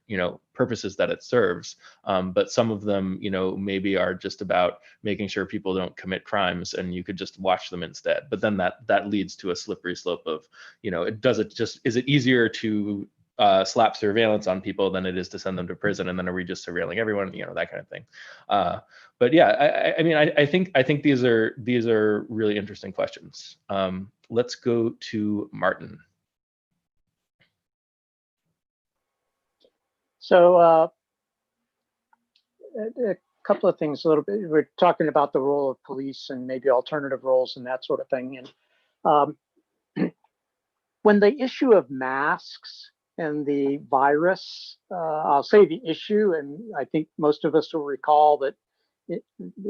purposes that it serves, but some of them maybe are just about making sure people don't commit crimes, and you could just watch them instead. But then that leads to a slippery slope of is it easier to slap surveillance on people than it is to send them to prison, and then are we just surveilling everyone, that kind of thing. But yeah, I mean, I think these are really interesting questions. Let's go to Martin. So a couple of things, a little bit. We're talking about the role of police and maybe alternative roles and that sort of thing. And when the issue of masks and the virus, I'll say the issue, and I think most of us will recall that it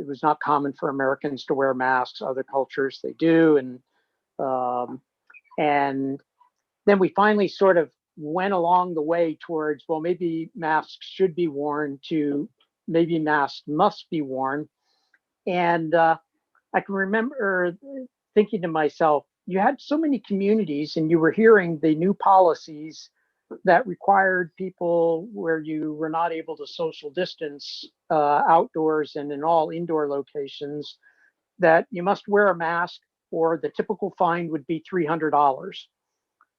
was not common for Americans to wear masks. Other cultures, they do. And then we finally sort of went along the way towards, well, maybe masks should be worn, to maybe masks must be worn. And I can remember thinking to myself, you had so many communities and you were hearing the new policies that required people where you were not able to social distance outdoors and in all indoor locations, that you must wear a mask or the typical fine would be $300.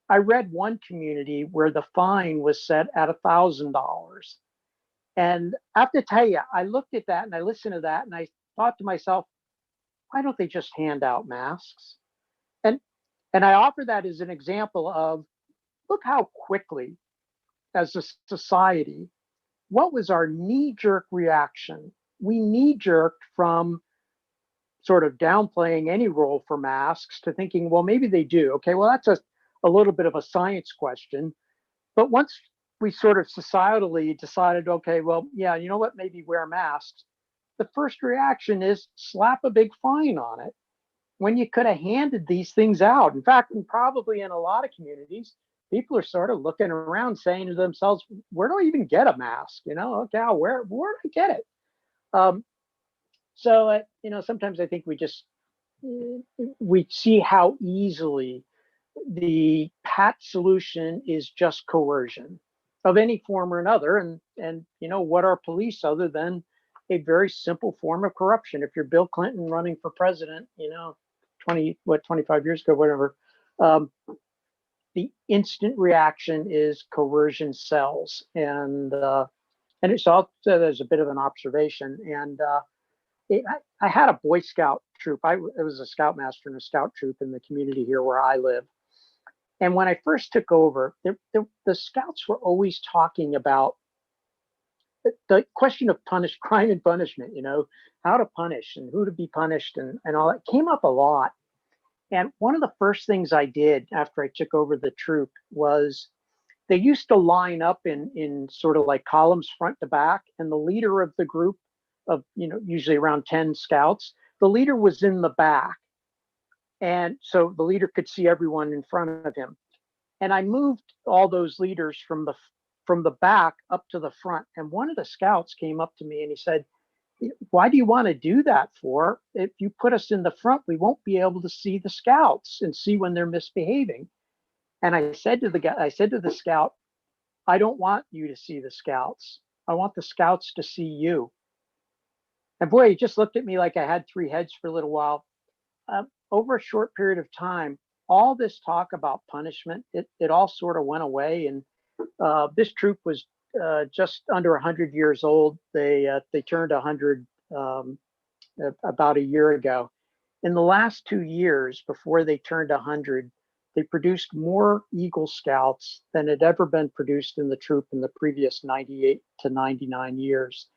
I read one community where the fine was set at $1,000. And I have to tell you, I looked at that and I listened to that and I thought to myself, why don't they just hand out masks? And I offer that as an example of, look how quickly, as a society, what was our knee-jerk reaction? We knee-jerked from sort of downplaying any role for masks to thinking, well, maybe they do. Okay, well, that's a little bit of a science question. But once we sort of societally decided, okay, well, yeah, you know what, maybe wear masks, the first reaction is slap a big fine on it, when you could have handed these things out. In fact, and probably in a lot of communities, people are sort of looking around saying to themselves, where do I even get a mask? Okay, where do I get it? So sometimes I think we see how easily the pat solution is just coercion of any form or another. And what are police other than a very simple form of corruption? If you're Bill Clinton running for president, 25 years ago, whatever, the instant reaction is coercion sells. And it's also, there's a bit of an observation. And I had a Boy Scout troop. I was a scoutmaster in a scout troop in the community here where I live. And when I first took over, the scouts were always talking about the question of crime and punishment, how to punish and who to be punished and all that came up a lot. And one of the first things I did after I took over the troop was they used to line up in sort of like columns front to back, and the leader of the group of, usually around 10 scouts, the leader was in the back. And so the leader could see everyone in front of him. And I moved all those leaders from the back up to the front. And one of the scouts came up to me and he said, why do you want to do that for? If you put us in the front, we won't be able to see the scouts and see when they're misbehaving. And I said to the scout, I don't want you to see the scouts. I want the scouts to see you. And boy, he just looked at me like I had three heads for a little while. Over a short period of time, all this talk about punishment, it all sort of went away. And this troop was just under 100 years old. They turned 100 about a year ago. In the last 2 years, before they turned 100, they produced more Eagle Scouts than had ever been produced in the troop in the previous 98 to 99 years.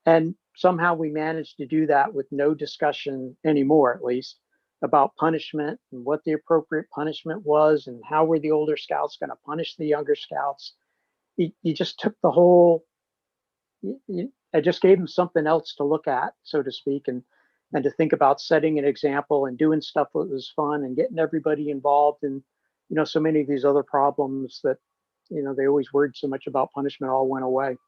And somehow we managed to do that with no discussion anymore, at least, about punishment and what the appropriate punishment was and how were the older scouts going to punish the younger scouts. You just took the whole, I just gave them something else to look at, so to speak, and to think about setting an example and doing stuff that was fun and getting everybody involved. And, so many of these other problems that, they always worried so much about punishment all went away.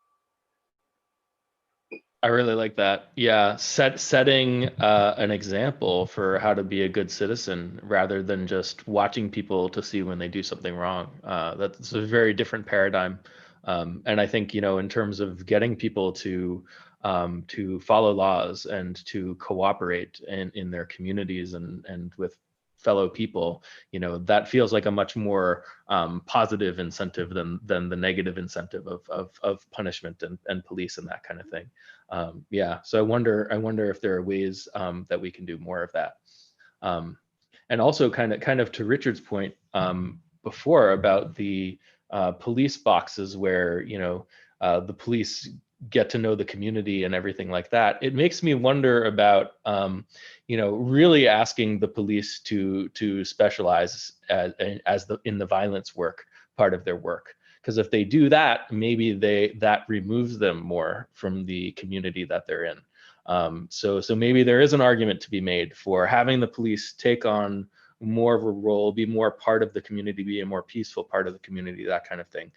I really like that. Yeah, setting an example for how to be a good citizen rather than just watching people to see when they do something wrong. That's a very different paradigm. And I think, in terms of getting people to follow laws and to cooperate in their communities and with fellow people, that feels like a much more positive incentive than the negative incentive of punishment and police and that kind of thing. Yeah, so I wonder if there are ways that we can do more of that. And also kind of to Richard's point before about the police boxes where the police get to know the community and everything like that. It makes me wonder about really asking the police to specialize in the violence work part of their work. Because if they do that, maybe that removes them more from the community that they're in. So maybe there is an argument to be made for having the police take on more of a role, be more part of the community, be a more peaceful part of the community, that kind of thing.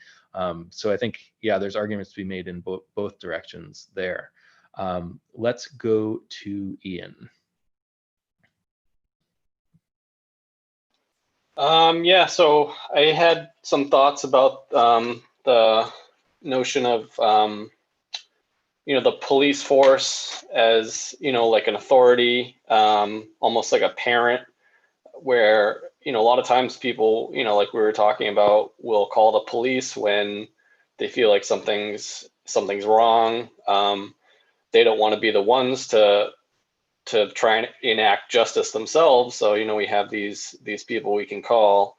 So I think, yeah, there's arguments to be made in both directions there. Let's go to Ian. Yeah, so I had some thoughts about the notion of the police force as like an authority, almost like a parent, where a lot of times people like we were talking about will call the police when they feel like something's wrong. They don't want to be the ones to try and enact justice themselves. So, we have these people we can call,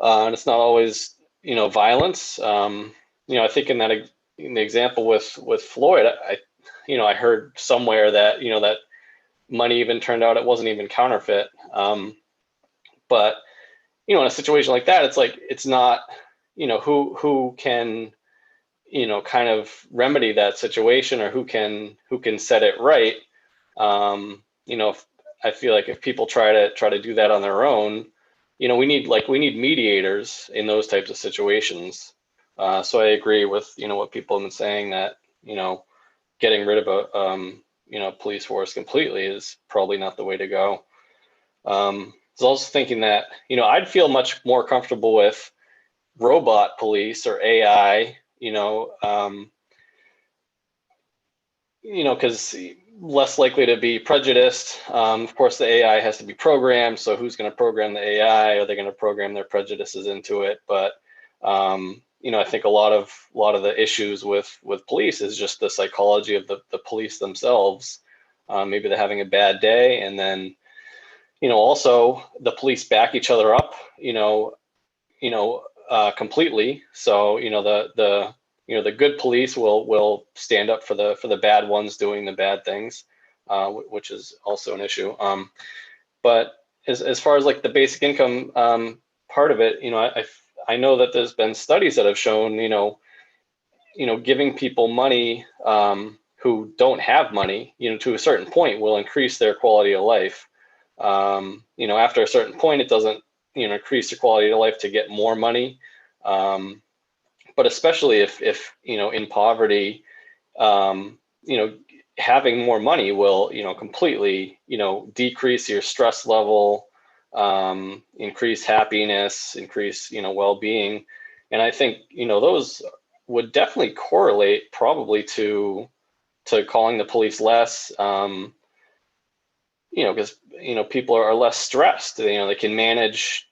and it's not always, violence. I think in the example with Floyd, I heard somewhere that, that money even turned out it wasn't even counterfeit. But, in a situation like that, it's like, it's not, who can, kind of remedy that situation, or who can set it right. I feel like if people try to do that on their own, we need mediators in those types of situations. So I agree with, what people have been saying, that, getting rid of a police force completely is probably not the way to go. I was also thinking that, I'd feel much more comfortable with robot police or AI, because less likely to be prejudiced. Of course, the AI has to be programmed. So who's going to program the AI? Are they going to program their prejudices into it? But, I think a lot of the issues with police is just the psychology of the police themselves. Maybe they're having a bad day, and then, also the police back each other up, completely. So, the good police will stand up for the bad ones doing the bad things, which is also an issue. But as far as like the basic income part of it, I know that there's been studies that have shown, giving people money who don't have money, to a certain point will increase their quality of life. After a certain point, it doesn't, increase your quality of life to get more money. But especially if in poverty, having more money will, completely, decrease your stress level, increase happiness, increase, well-being. And I think, those would definitely correlate probably to, calling the police less. Because people are less stressed. They can manage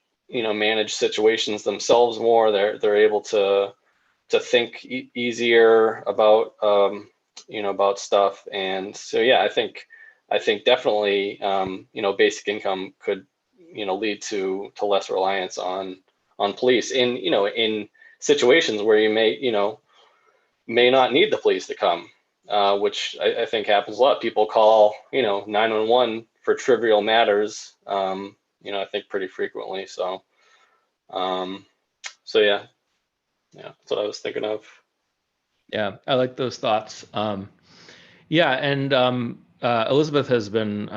situations themselves more. They're able to think easier about about stuff. And so yeah, I think definitely basic income could lead to less reliance on police in situations where you may not need the police to come, which I think happens a lot. People call 911 for trivial matters, I think pretty frequently. So yeah, that's what I was thinking of. Yeah, I like those thoughts. Yeah, and Elizabeth has been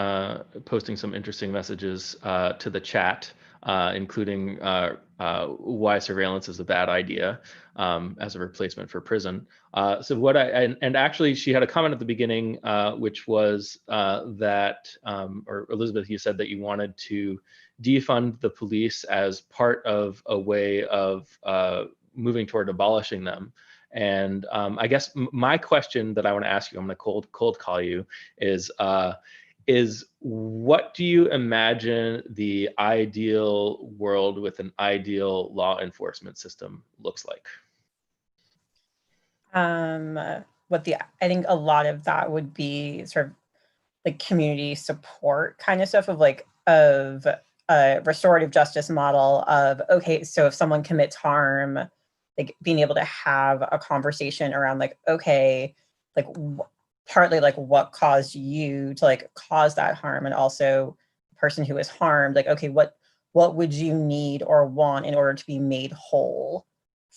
posting some interesting messages to the chat, including why surveillance is a bad idea as a replacement for prison. So what and actually she had a comment at the beginning, which was that, or Elizabeth, you said that you wanted to defund the police as part of a way of moving toward abolishing them. And I guess my question that I want to ask you, I'm going to cold call you, is what do you imagine the ideal world with an ideal law enforcement system looks like? I think a lot of that would be sort of like community support kind of stuff of a restorative justice model of, okay, so if someone commits harm, like being able to have a conversation around okay, partly what caused you to cause that harm, and also the person who is harmed, okay, what would you need or want in order to be made whole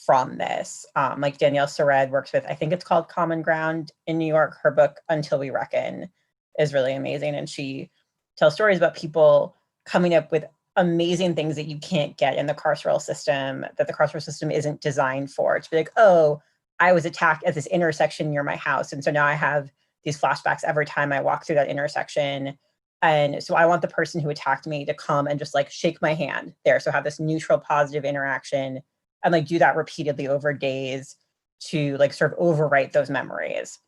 from this? Danielle Sered works with, I think it's called Common Ground in New York. Her book Until We Reckon is really amazing, and she tells stories about people coming up with amazing things that you can't get in the carceral system, that the carceral system isn't designed for. To be like, oh, I was attacked at this intersection near my house, and so now I have these flashbacks every time I walk through that intersection. And so I want the person who attacked me to come and just shake my hand there. So have this neutral, positive interaction, and do that repeatedly over days to sort of overwrite those memories.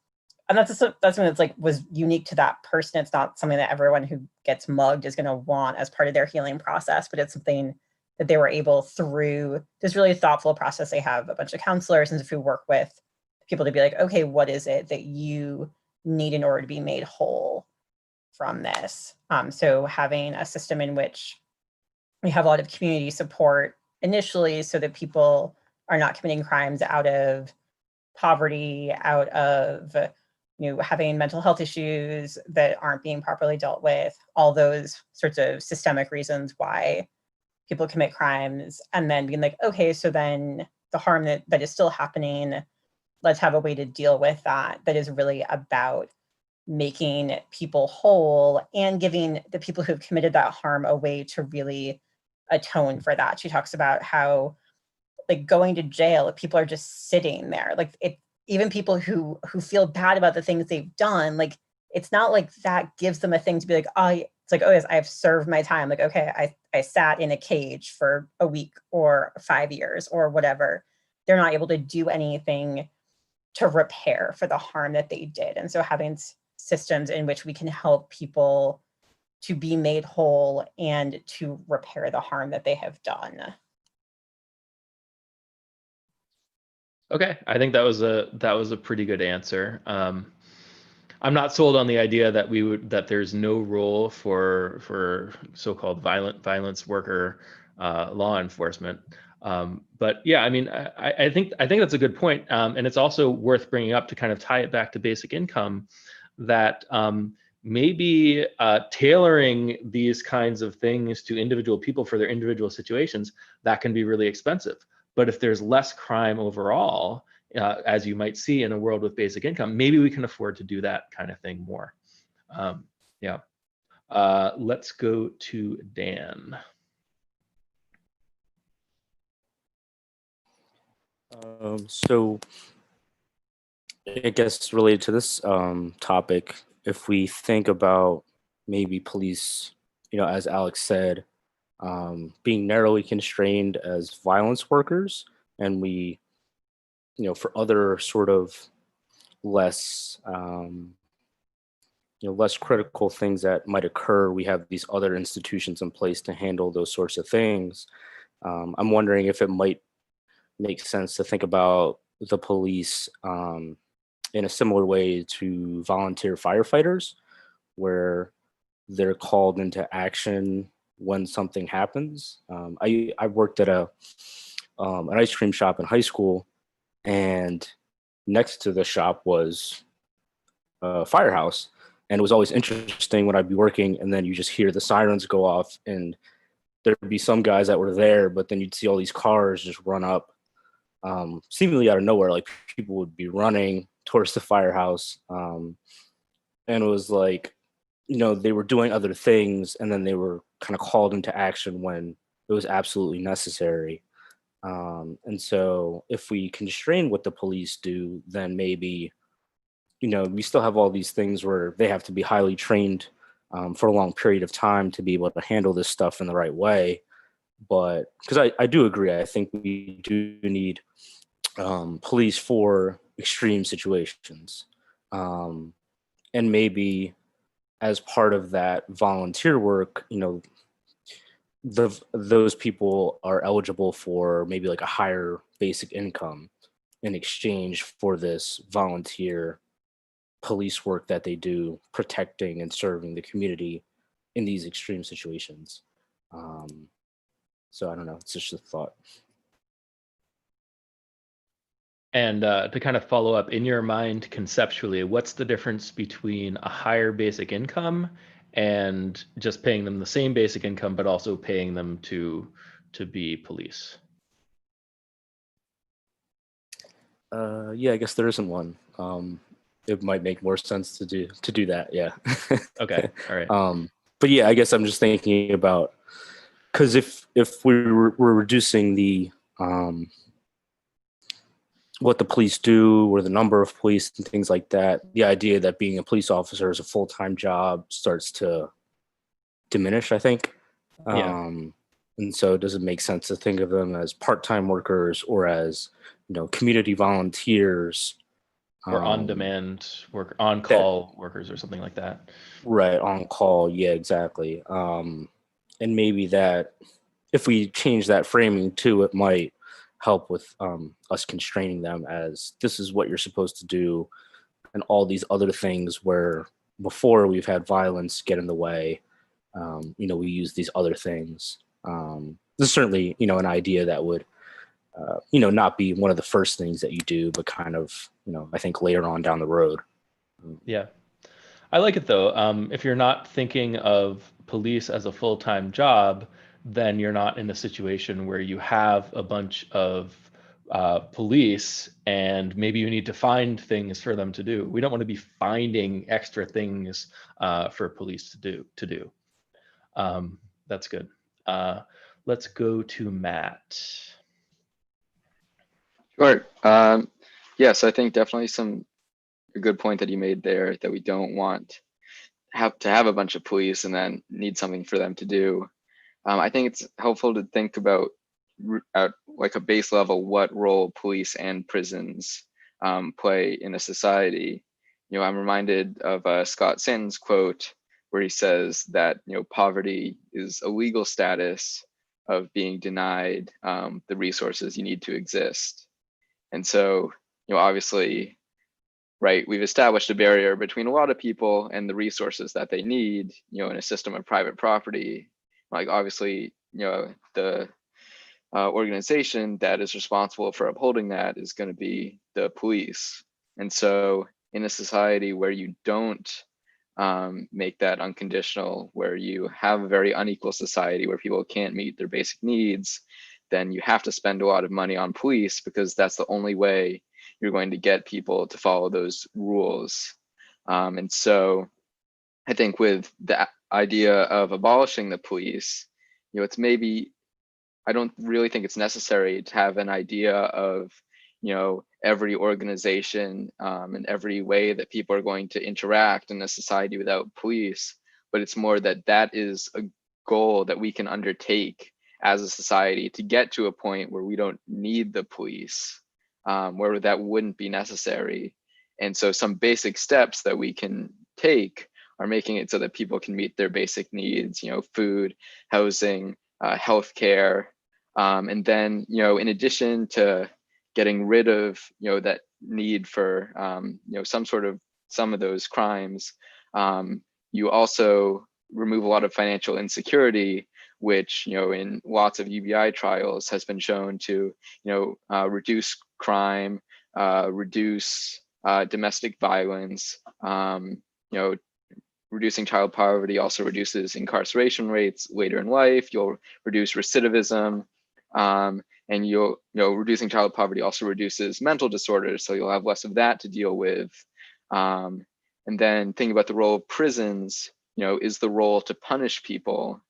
And that's something that's was unique to that person. It's not something that everyone who gets mugged is going to want as part of their healing process, but it's something that they were able, through this really thoughtful process. They have a bunch of counselors and who work with people to be like, okay, what is it that you need in order to be made whole from this? So having a system in which we have a lot of community support initially, so that people are not committing crimes out of poverty, out of having mental health issues that aren't being properly dealt with, all those sorts of systemic reasons why people commit crimes, and then being okay, so then the harm that is still happening, let's have a way to deal with that is really about making people whole and giving the people who've committed that harm a way to really atone for that. She talks about how going to jail, if people are just sitting there, even people who feel bad about the things they've done, it's not that gives them a thing to be oh, it's oh yes, I've served my time. Okay, I sat in a cage for a week or 5 years or whatever. They're not able to do anything to repair for the harm that they did. And so having systems in which we can help people to be made whole and to repair the harm that they have done. Okay, I think that was a pretty good answer. I'm not sold on the idea that there's no role for so-called violence worker law enforcement. But yeah, I mean, I think that's a good point, and it's also worth bringing up to kind of tie it back to basic income, that maybe tailoring these kinds of things to individual people for their individual situations, that can be really expensive. But if there's less crime overall, as you might see in a world with basic income, maybe we can afford to do that kind of thing more. Yeah. Let's go to Dan. So I guess related to this topic, if we think about maybe police, as Alex said, being narrowly constrained as violence workers, and we, for other sort of less less critical things that might occur, we have these other institutions in place to handle those sorts of things. I'm wondering if it might make sense to think about the police in a similar way to volunteer firefighters, where they're called into action when something happens. I worked at an ice cream shop in high school, and next to the shop was a firehouse. And it was always interesting when I'd be working and then you just hear the sirens go off, and there'd be some guys that were there, but then you'd see all these cars just run up, seemingly out of nowhere. Like people would be running towards the firehouse. And it was like, they were doing other things, and then they were kind of called into action when it was absolutely necessary. And so if we constrain what the police do, then maybe we still have all these things where they have to be highly trained for a long period of time to be able to handle this stuff in the right way. But because I do agree, I think we do need police for extreme situations. And maybe as part of that volunteer work, those people are eligible for maybe like a higher basic income in exchange for this volunteer police work that they do, protecting and serving the community in these extreme situations. So I don't know, it's just a thought. And to kind of follow up, in your mind conceptually, what's the difference between a higher basic income and just paying them the same basic income, but also paying them to be police? Yeah, I guess there isn't one. It might make more sense to do that. Yeah. Okay. All right. But yeah, I guess I'm just thinking about, because if we're reducing the what the police do or the number of police and things like that, the idea that being a police officer is a full-time job starts to diminish, I think. Yeah. And so does it make sense to think of them as part-time workers or as, community volunteers? Or on-demand work, on-call workers or something like that. Right, on call. Yeah, exactly. And maybe that if we change that framing too, it might help with us constraining them as this is what you're supposed to do, and all these other things where before we've had violence get in the way. We use these other things. This is certainly, an idea that would, not be one of the first things that you do, but kind of, I think later on down the road. Yeah. I like it though. If you're not thinking of police as a full-time job, then you're not in a situation where you have a bunch of police and maybe you need to find things for them to do. We don't want to be finding extra things for police to do. That's good. Let's go to Matt. Sure. Yes, I think definitely a good point that you made there, that we don't want to have a bunch of police and then need something for them to do. I think it's helpful to think about at like a base level what role police and prisons play in a society. I'm reminded of Scott Santon's quote where he says that poverty is a legal status of being denied the resources you need to exist. And so, obviously, right, we've established a barrier between a lot of people and the resources that they need, in a system of private property. Like obviously, the organization that is responsible for upholding that is going to be the police. And so in a society where you don't make that unconditional, where you have a very unequal society where people can't meet their basic needs, then you have to spend a lot of money on police because that's the only way you're going to get people to follow those rules. And so I think with the idea of abolishing the police, it's maybe, I don't really think it's necessary to have an idea of, every organization and every way that people are going to interact in a society without police, but it's more that is a goal that we can undertake as a society to get to a point where we don't need the police, where that wouldn't be necessary. And so some basic steps that we can take are making it so that people can meet their basic needs, food, housing, healthcare. And then, in addition to getting rid of, that need for, some of those crimes, you also remove a lot of financial insecurity, which, in lots of UBI trials has been shown to, reduce crime, reduce domestic violence. Reducing child poverty also reduces incarceration rates later in life. You'll reduce recidivism, and reducing child poverty also reduces mental disorders, so you'll have less of that to deal with. And then thinking about the role of prisons, is the role to punish people,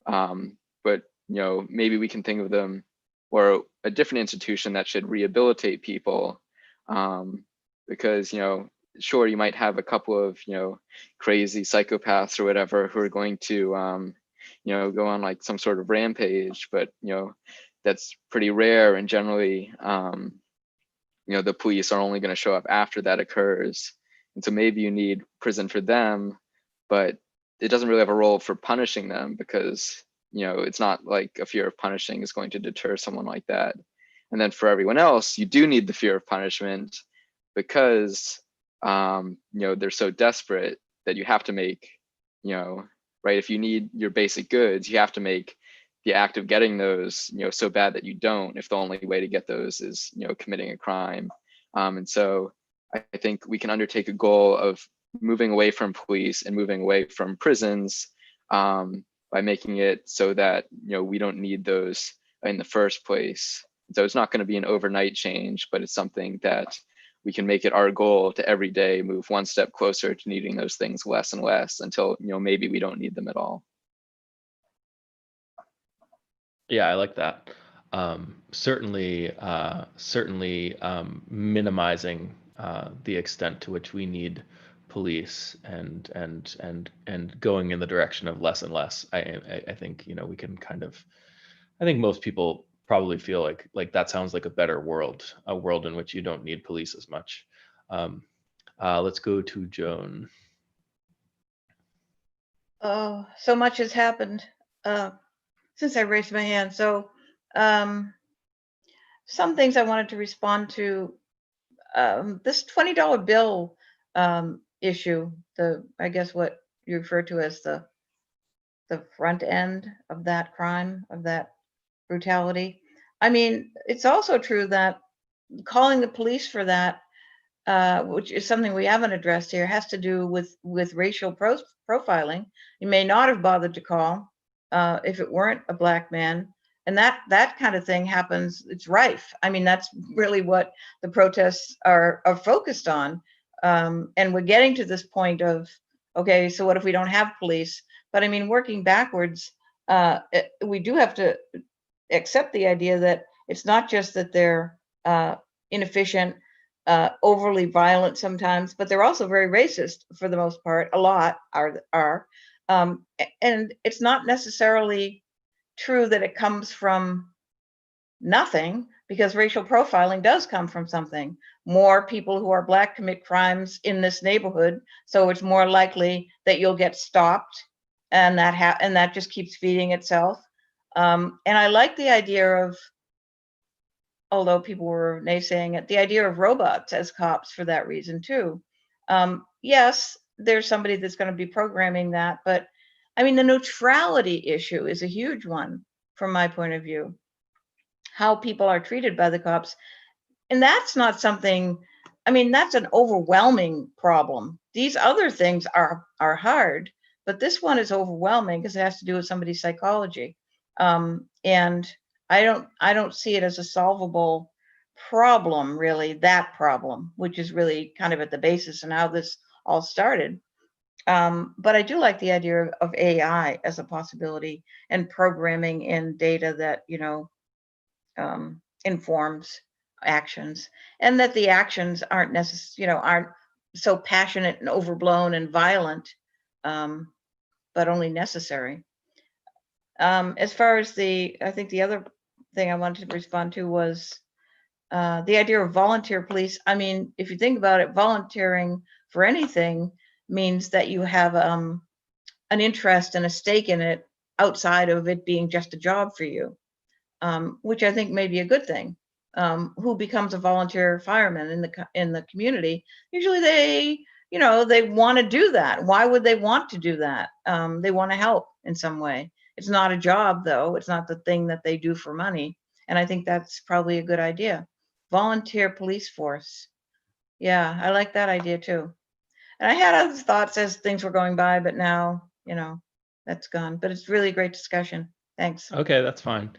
but maybe we can think of them or a different institution that should rehabilitate people, because sure, you might have a couple of crazy psychopaths or whatever who are going to go on like some sort of rampage, but that's pretty rare, and generally the police are only going to show up after that occurs. And so maybe you need prison for them, but it doesn't really have a role for punishing them, because it's not like a fear of punishing is going to deter someone like that. And then for everyone else, you do need the fear of punishment, because they're so desperate that you have to make, right, if you need your basic goods, you have to make the act of getting those so bad that you don't, if the only way to get those is committing a crime. And so I think we can undertake a goal of moving away from police and moving away from prisons, by making it so that we don't need those in the first place. So it's not going to be an overnight change, but it's something that we can make it our goal to every day move one step closer to needing those things less and less, until maybe we don't need them at all. Yeah, I like that. Certainly minimizing the extent to which we need police, and going in the direction of less and less. I think we can kind of. I think most people probably feel like that sounds like a better world, a world in which you don't need police as much. Let's go to Joan. Oh, so much has happened since I raised my hand. So some things I wanted to respond to. This $20 bill issue, I guess what you refer to as the front end of that crime, of that brutality. I mean, it's also true that calling the police for that, which is something we haven't addressed here, has to do with racial profiling. You may not have bothered to call if it weren't a Black man. And that kind of thing happens, it's rife. I mean, that's really what the protests are focused on. And we're getting to this point of, okay, so what if we don't have police? But I mean, working backwards, we do have to accept the idea that it's not just that they're inefficient, overly violent sometimes, but they're also very racist for the most part. A lot are. And it's not necessarily true that it comes from nothing, because racial profiling does come from something. More people who are Black commit crimes in this neighborhood, so it's more likely that you'll get stopped, and that just keeps feeding itself. And I like the idea of, although people were naysaying it, the idea of robots as cops for that reason too. Yes, there's somebody that's going to be programming that, but I mean, the neutrality issue is a huge one from my point of view. How people are treated by the cops. And that's not something, I mean, that's an overwhelming problem. These other things are hard, but this one is overwhelming because it has to do with somebody's psychology. And I don't see it as a solvable problem, really, that problem, which is really kind of at the basis and how this all started. But I do like the idea of AI as a possibility, and programming in data that, informs actions, and that the actions aren't aren't so passionate and overblown and violent, but only necessary. As far as I think the other thing I wanted to respond to was The idea of volunteer police, I mean, if you think about it, volunteering for anything means that you have an interest and a stake in it outside of it being just a job for you, which I think may be a good thing. Who becomes a volunteer fireman in the community? Usually they, they want to do that. Why would they want to do that? They want to help in some way. It's not a job, though. It's not the thing that they do for money. And I think that's probably a good idea. Volunteer police force. Yeah, I like that idea too. And I had other thoughts as things were going by, but now, that's gone. But it's really a great discussion. Thanks. Okay, that's fine.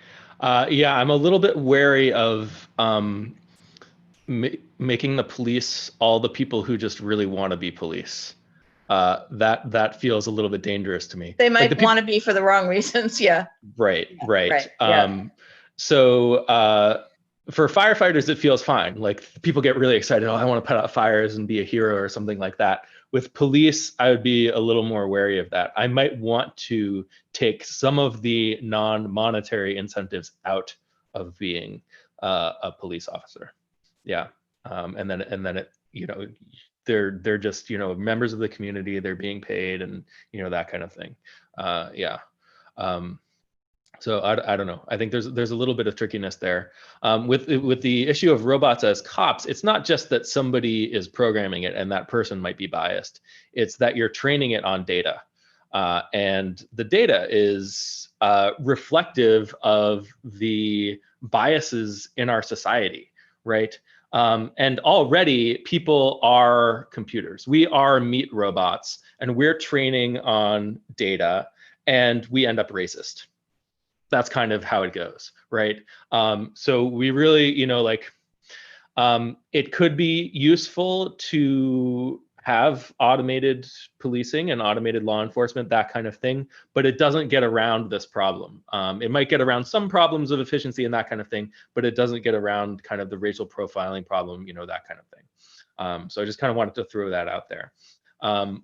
Yeah, I'm a little bit wary of making the police all the people who just really want to be police. That feels a little bit dangerous to me. They might want to be for the wrong reasons. Yeah. Right. Yeah. So for firefighters, it feels fine. Like people get really excited. Oh, I want to put out fires and be a hero or something like that. With police, I would be a little more wary of that. I might want to take some of the non-monetary incentives out of being a police officer. Yeah, and then it, they're just members of the community. They're being paid, and that kind of thing. Yeah. So I don't know. I think there's a little bit of trickiness there. With the issue of robots as cops, it's not just that somebody is programming it and that person might be biased. It's that you're training it on data. And the data is reflective of the biases in our society, right? And already people are computers. We are meat robots, and we're training on data, and we end up racist. That's kind of how it goes, right? So we really, it could be useful to have automated policing and automated law enforcement, that kind of thing, but it doesn't get around this problem. It might get around some problems of efficiency and that kind of thing, but it doesn't get around kind of the racial profiling problem, that kind of thing. So I just kind of wanted to throw that out there.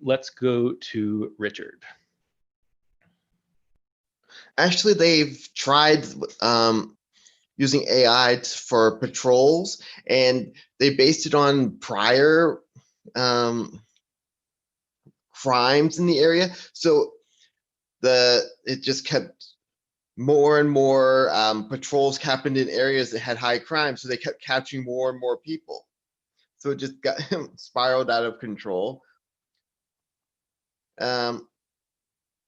Let's go to Richard. Actually, they've tried using AI for patrols, and they based it on prior crimes in the area. So it just kept more and more patrols happened in areas that had high crime, so they kept catching more and more people. So it just got spiraled out of control.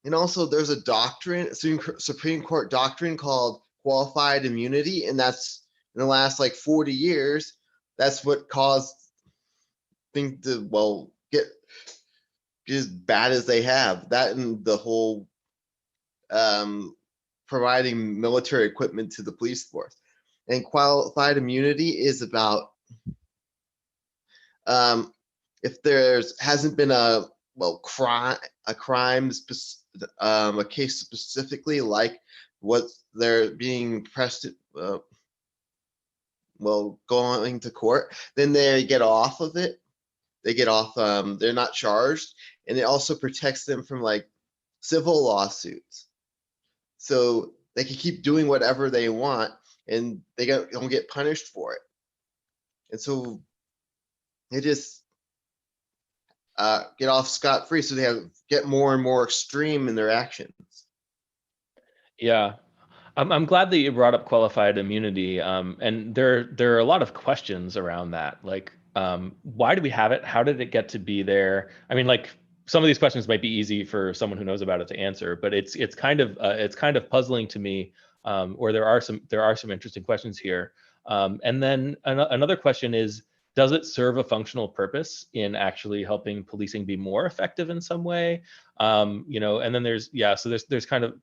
And also there's a doctrine, Supreme Court doctrine called qualified immunity. And that's in the last like 40 years, that's what caused things to, get as bad as they have. That and the whole providing military equipment to the police force. And qualified immunity is about if hasn't been a case specifically like what they're being pressed going to court, then they get off of it. They get off, they're not charged, and it also protects them from like civil lawsuits. So they can keep doing whatever they want and they don't get punished for it. And so they just get off scot-free, so they get more and more extreme in their actions. Yeah, I'm glad that you brought up qualified immunity, and there are a lot of questions around that. Like, why do we have it? How did it get to be there? I mean, like some of these questions might be easy for someone who knows about it to answer, but it's kind of puzzling to me. Or there are some interesting questions here. And then another question is, does it serve a functional purpose in actually helping policing be more effective in some way? And then there's kind of,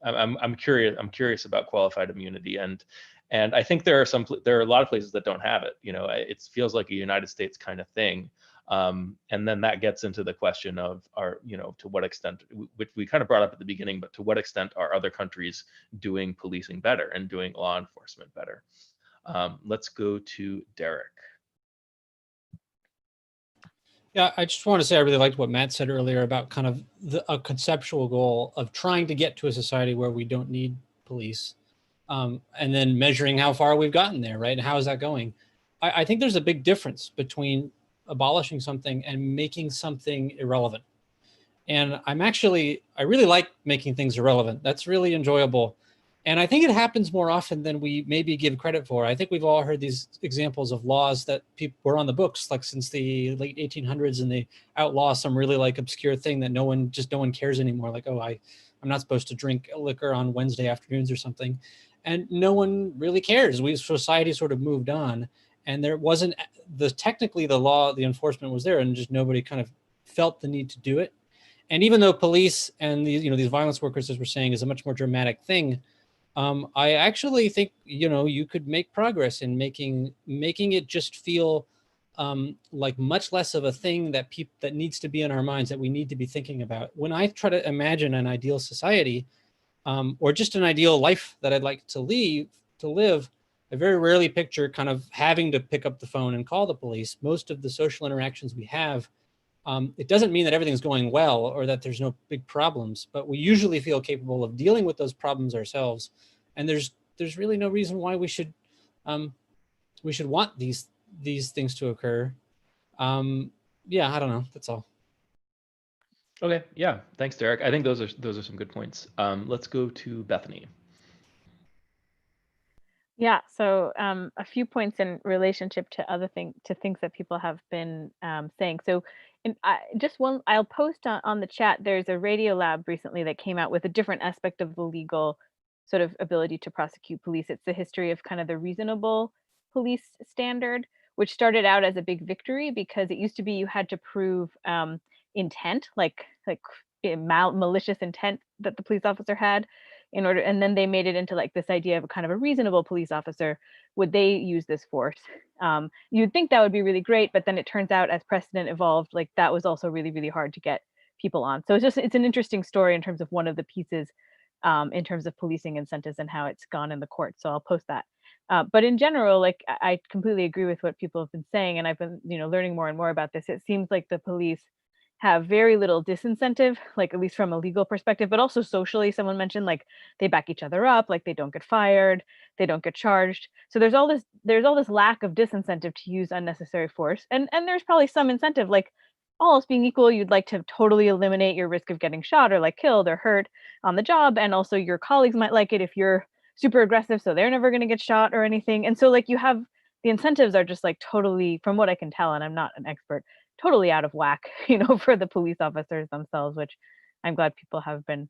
I'm curious about qualified immunity, and I think there are a lot of places that don't have it. It feels like a United States kind of thing. And then that gets into the question of to what extent, which we kind of brought up at the beginning, but to what extent are other countries doing policing better and doing law enforcement better? Let's go to Derek. Yeah, I just want to say I really liked what Matt said earlier about kind of a conceptual goal of trying to get to a society where we don't need police. and then measuring how far we've gotten there, right? And how is that going? I think there's a big difference between abolishing something and making something irrelevant. And I really like making things irrelevant. That's really enjoyable. And I think it happens more often than we maybe give credit for. I think we've all heard these examples of laws that people were on the books like since the late 1800s, and they outlaw some really like obscure thing that no one cares anymore. Like, oh, I'm not supposed to drink liquor on Wednesday afternoons or something. And no one really cares. Society sort of moved on, and there wasn't technically the law, the enforcement was there, and just nobody kind of felt the need to do it. And even though police and these violence workers, as we're saying, is a much more dramatic thing, I actually think you could make progress in making it just feel like much less of a thing that needs to be in our minds, that we need to be thinking about. When I try to imagine an ideal society, or just an ideal life that I'd like to live, I very rarely picture kind of having to pick up the phone and call the police. Most of the social interactions we have, it doesn't mean that everything's going well or that there's no big problems, but we usually feel capable of dealing with those problems ourselves. And there's really no reason why we should want these things to occur. Yeah, I don't know. That's all. Okay. Yeah. Thanks, Derek. I think those are some good points. Let's go to Bethany. Yeah, so a few points in relationship to things that people have been saying. So I'll post on the chat, there's a Radio Lab recently that came out with a different aspect of the legal sort of ability to prosecute police. It's the history of kind of the reasonable police standard, which started out as a big victory because it used to be you had to prove intent, like malicious intent that the police officer had, and then they made it into like this idea of a kind of a reasonable police officer. Would they use this force? You'd think that would be really great, but then it turns out as precedent evolved, like that was also really, really hard to get people on. So it's an interesting story in terms of one of the pieces in terms of policing incentives and how it's gone in the court. So I'll post that. But in general, like I completely agree with what people have been saying, and I've been learning more and more about this. It seems like the police have very little disincentive, like at least from a legal perspective, but also socially. Someone mentioned like they back each other up, like they don't get fired, they don't get charged. So there's all this lack of disincentive to use unnecessary force, and there's probably some incentive, like all else being equal, you'd like to totally eliminate your risk of getting shot or like killed or hurt on the job, and also your colleagues might like it if you're super aggressive, so they're never going to get shot or anything. And so like you have the incentives are just like totally, from what I can tell, and I'm not an expert, totally out of whack, for the police officers themselves, which I'm glad people have been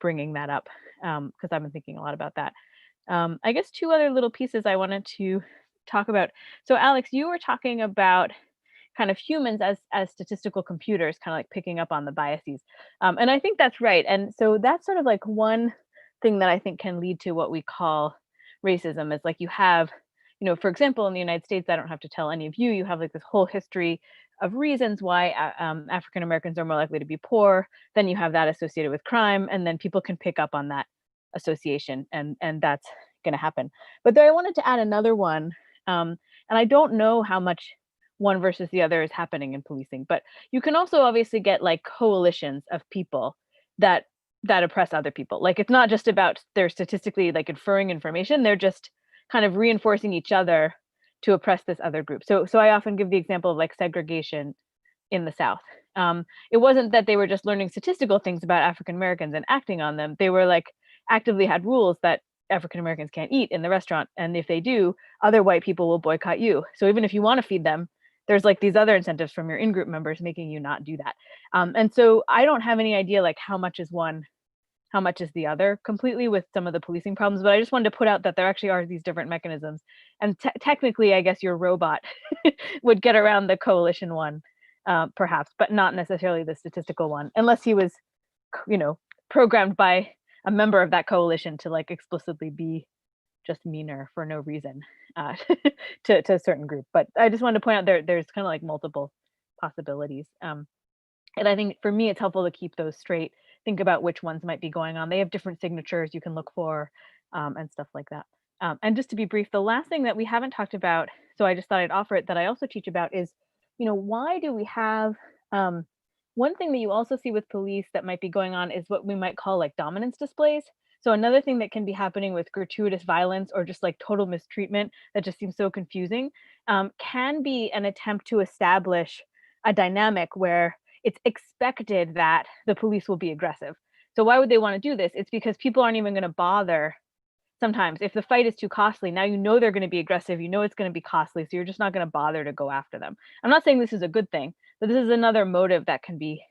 bringing that up, because I've been thinking a lot about that. I guess two other little pieces I wanted to talk about. So Alex, you were talking about kind of humans as statistical computers, kind of like picking up on the biases. And I think that's right. And so that's sort of like one thing that I think can lead to what we call racism, is like you have, for example, in the United States, I don't have to tell any of you, you have like this whole history of reasons why African Americans are more likely to be poor. Then you have that associated with crime, and then people can pick up on that association, and that's going to happen. But then I wanted to add another one, and I don't know how much one versus the other is happening in policing, but you can also obviously get like coalitions of people that oppress other people. Like it's not just about they're statistically like inferring information, they're just kind of reinforcing each other to oppress this other group. So I often give the example of like segregation in the South. It wasn't that they were just learning statistical things about African Americans and acting on them. They were like actively had rules that African Americans can't eat in the restaurant, and if they do, other white people will boycott you. So even if you want to feed them, there's like these other incentives from your in-group members making you not do that. And so I don't have any idea like how much is one, how much is the other completely with some of the policing problems, but I just wanted to put out that there actually are these different mechanisms. And technically, I guess your robot would get around the coalition one, perhaps, but not necessarily the statistical one, unless he was, programmed by a member of that coalition to like explicitly be just meaner for no reason to a certain group. But I just wanted to point out there's kind of like multiple possibilities. And I think for me, it's helpful to keep those straight. Think about which ones might be going on. They have different signatures you can look for, and stuff like that. And just to be brief, the last thing that we haven't talked about, so I just thought I'd offer it, that I also teach about is, why do we have, one thing that you also see with police that might be going on is what we might call like dominance displays. So another thing that can be happening with gratuitous violence or just like total mistreatment that just seems so confusing can be an attempt to establish a dynamic where it's expected that the police will be aggressive. So why would they want to do this? It's because people aren't even going to bother. Sometimes if the fight is too costly, now you know they're going to be aggressive, you know it's going to be costly, so you're just not going to bother to go after them. I'm not saying this is a good thing, but this is another motive that can be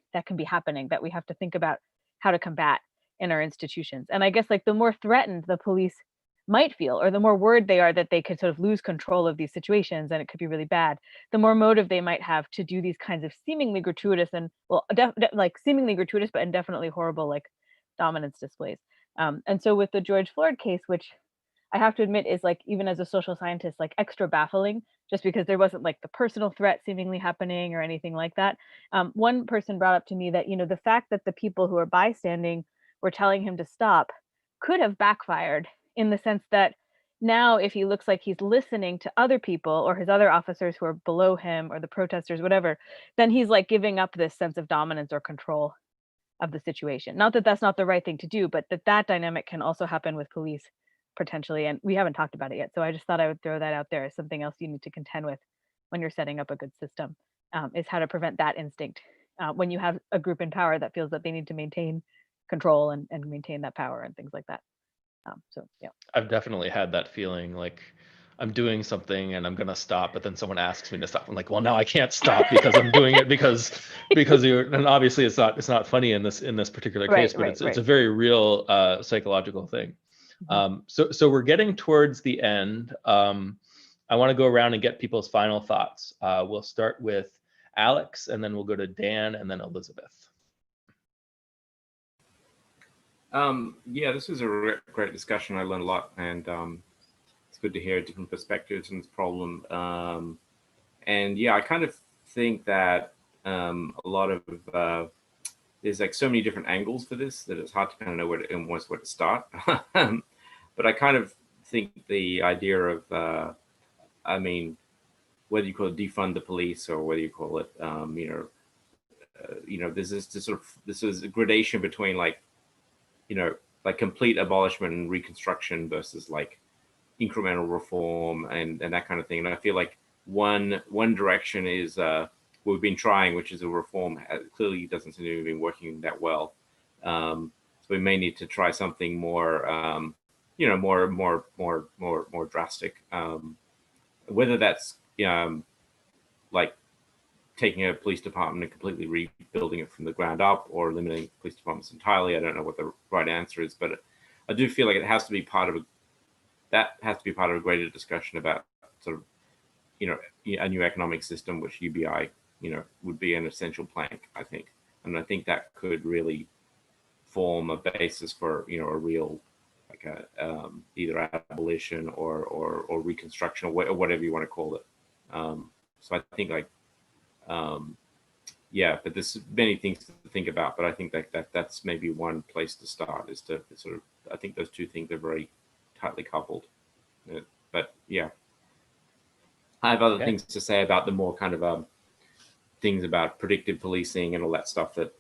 happening that we have to think about how to combat in our institutions. And I guess like the more threatened the police might feel, or the more worried they are that they could sort of lose control of these situations and it could be really bad, the more motive they might have to do these kinds of seemingly gratuitous and like seemingly gratuitous but indefinitely horrible like dominance displays. And so with the George Floyd case, which I have to admit is like, even as a social scientist, like extra baffling, just because there wasn't like the personal threat seemingly happening or anything like that. One person brought up to me that, you know, the fact that the people who are bystanding were telling him to stop could have backfired, in the sense that now if he looks like he's listening to other people or his other officers who are below him or the protesters, whatever, then he's like giving up this sense of dominance or control of the situation. Not that that's not the right thing to do, but that dynamic can also happen with police potentially. And we haven't talked about it yet. So I just thought I would throw that out there as something else you need to contend with when you're setting up a good system, is how to prevent that instinct when you have a group in power that feels that they need to maintain control and maintain that power and things like that. So yeah. I've definitely had that feeling, like I'm doing something and I'm gonna stop, but then someone asks me to stop. I'm like, well, now I can't stop because I'm doing it because you're, and obviously it's not funny in this particular case, but it's a very real psychological thing. So we're getting towards the end. I want to go around and get people's final thoughts. We'll start with Alex, and then we'll go to Dan, and then Elizabeth. Yeah, this was a great discussion. I learned a lot, and it's good to hear different perspectives on this problem. And yeah, I kind of think that a lot of there's like so many different angles for this that it's hard to kind of know where to start. But I kind of think the idea of, I mean, whether you call it defund the police or whether you call it, there's this is a gradation between like, like complete abolishment and reconstruction versus like incremental reform and that kind of thing. And I feel like one direction is what we've been trying, which is a reform. Clearly doesn't seem to have been working that well. So we may need to try something more, more drastic. Whether that's like taking a police department and completely rebuilding it from the ground up, or eliminating police departments entirely. I don't know what the right answer is, but I do feel like it has to be part of a greater discussion about sort of, a new economic system, which UBI, would be an essential plank, I think. And I think that could really form a basis for, a real, like a either abolition or reconstruction or whatever you want to call it. So I think like, but there's many things to think about, but I think that's maybe one place to start, is to sort of, I think those two things are very tightly coupled. But yeah, I have other things to say about the more kind of things about predictive policing and all that stuff that,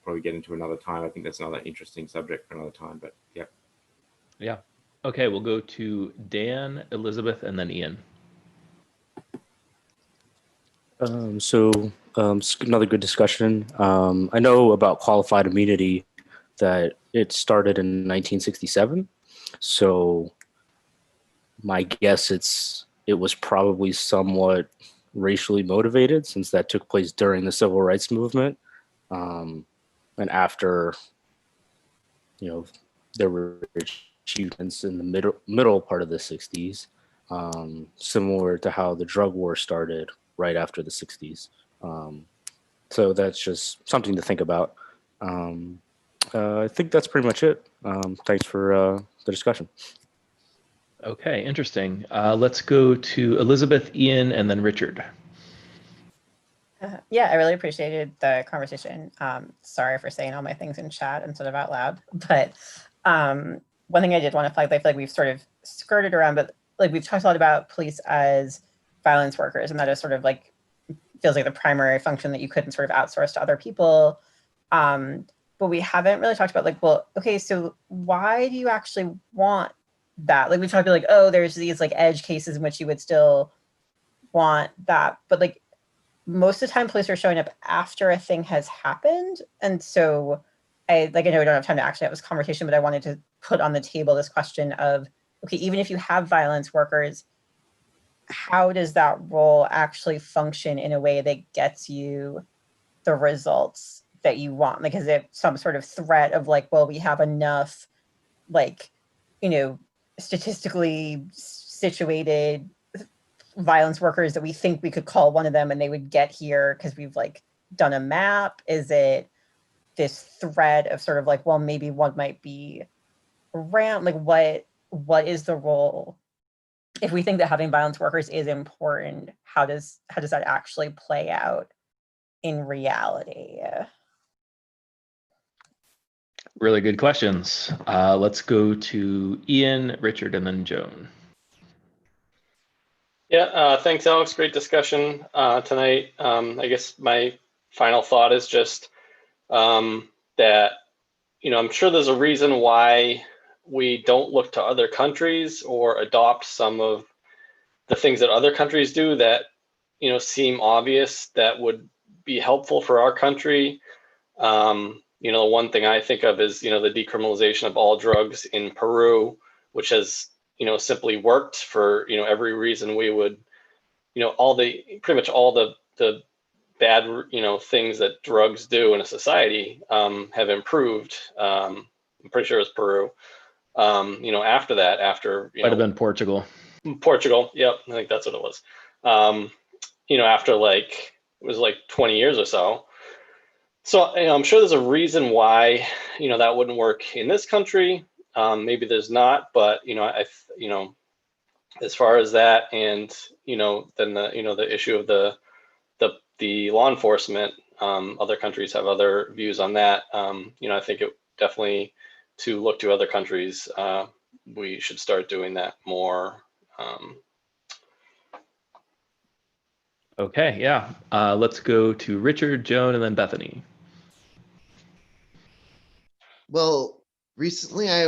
probably get into another time. I think that's another interesting subject for another time, but yeah. Yeah. Okay, we'll go to Dan, Elizabeth, and then Ian. Another good discussion. I know about qualified immunity that it started in 1967. So my guess it was probably somewhat racially motivated, since that took place during the civil rights movement. And after, there were achievements in the middle part of the 60s, similar to how the drug war started right after the 60s. So that's just something to think about. I think that's pretty much it. Thanks for the discussion. Okay, interesting. Let's go to Elizabeth, Ian, and then Richard. Yeah, I really appreciated the conversation. Sorry for saying all my things in chat instead of out loud, but one thing I did want to flag, I feel like we've sort of skirted around, but like we've talked a lot about police as violence workers, and that is sort of like, feels like the primary function that you couldn't sort of outsource to other people. but we haven't really talked about like, well, okay, so why do you actually want that? Like we talked about like, oh, there's these like edge cases in which you would still want that, but like most of the time police are showing up after a thing has happened. And so I know we don't have time to actually have this conversation, but I wanted to put on the table this question of, okay, even if you have violence workers, how does that role actually function in a way that gets you the results that you want? Like, is it some sort of threat of like, well, we have enough, like, statistically situated violence workers that we think we could call one of them and they would get here because we've like done a map? Is it this thread of sort of like, well, maybe one might be around, like what is the role? If we think that having violence workers is important, how does that actually play out in reality? Really good questions. Let's go to Ian, Richard, and then Joan. Yeah, thanks, Alex. Great discussion tonight. I guess my final thought is just that, I'm sure there's a reason why we don't look to other countries or adopt some of the things that other countries do that, seem obvious that would be helpful for our country. The one thing I think of is, the decriminalization of all drugs in Peru, which has, simply worked for, every reason we would, pretty much all the bad, things that drugs do in a society have improved. I'm pretty sure it's Peru. After that, Might have been Portugal. Portugal. Yep. I think that's what it was. After like, it was like 20 years or so. So, I'm sure there's a reason why, that wouldn't work in this country. Maybe there's not, but, as far as that and, then the issue of the law enforcement, other countries have other views on that. I think it definitely to look to other countries, we should start doing that more. Okay, yeah. Let's go to Richard, Joan, and then Bethany. Well, recently I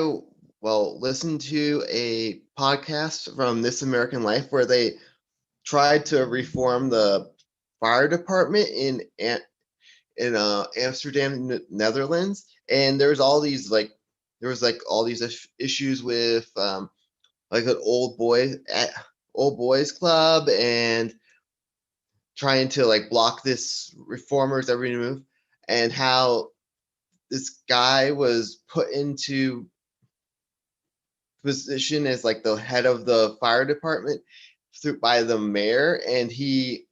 listened to a podcast from This American Life where they tried to reform the fire department in Amsterdam, Netherlands, and there was all these issues with like an old boys club and trying to like block this reformers every move, and how this guy was put into position as like the head of the fire department by the mayor, and he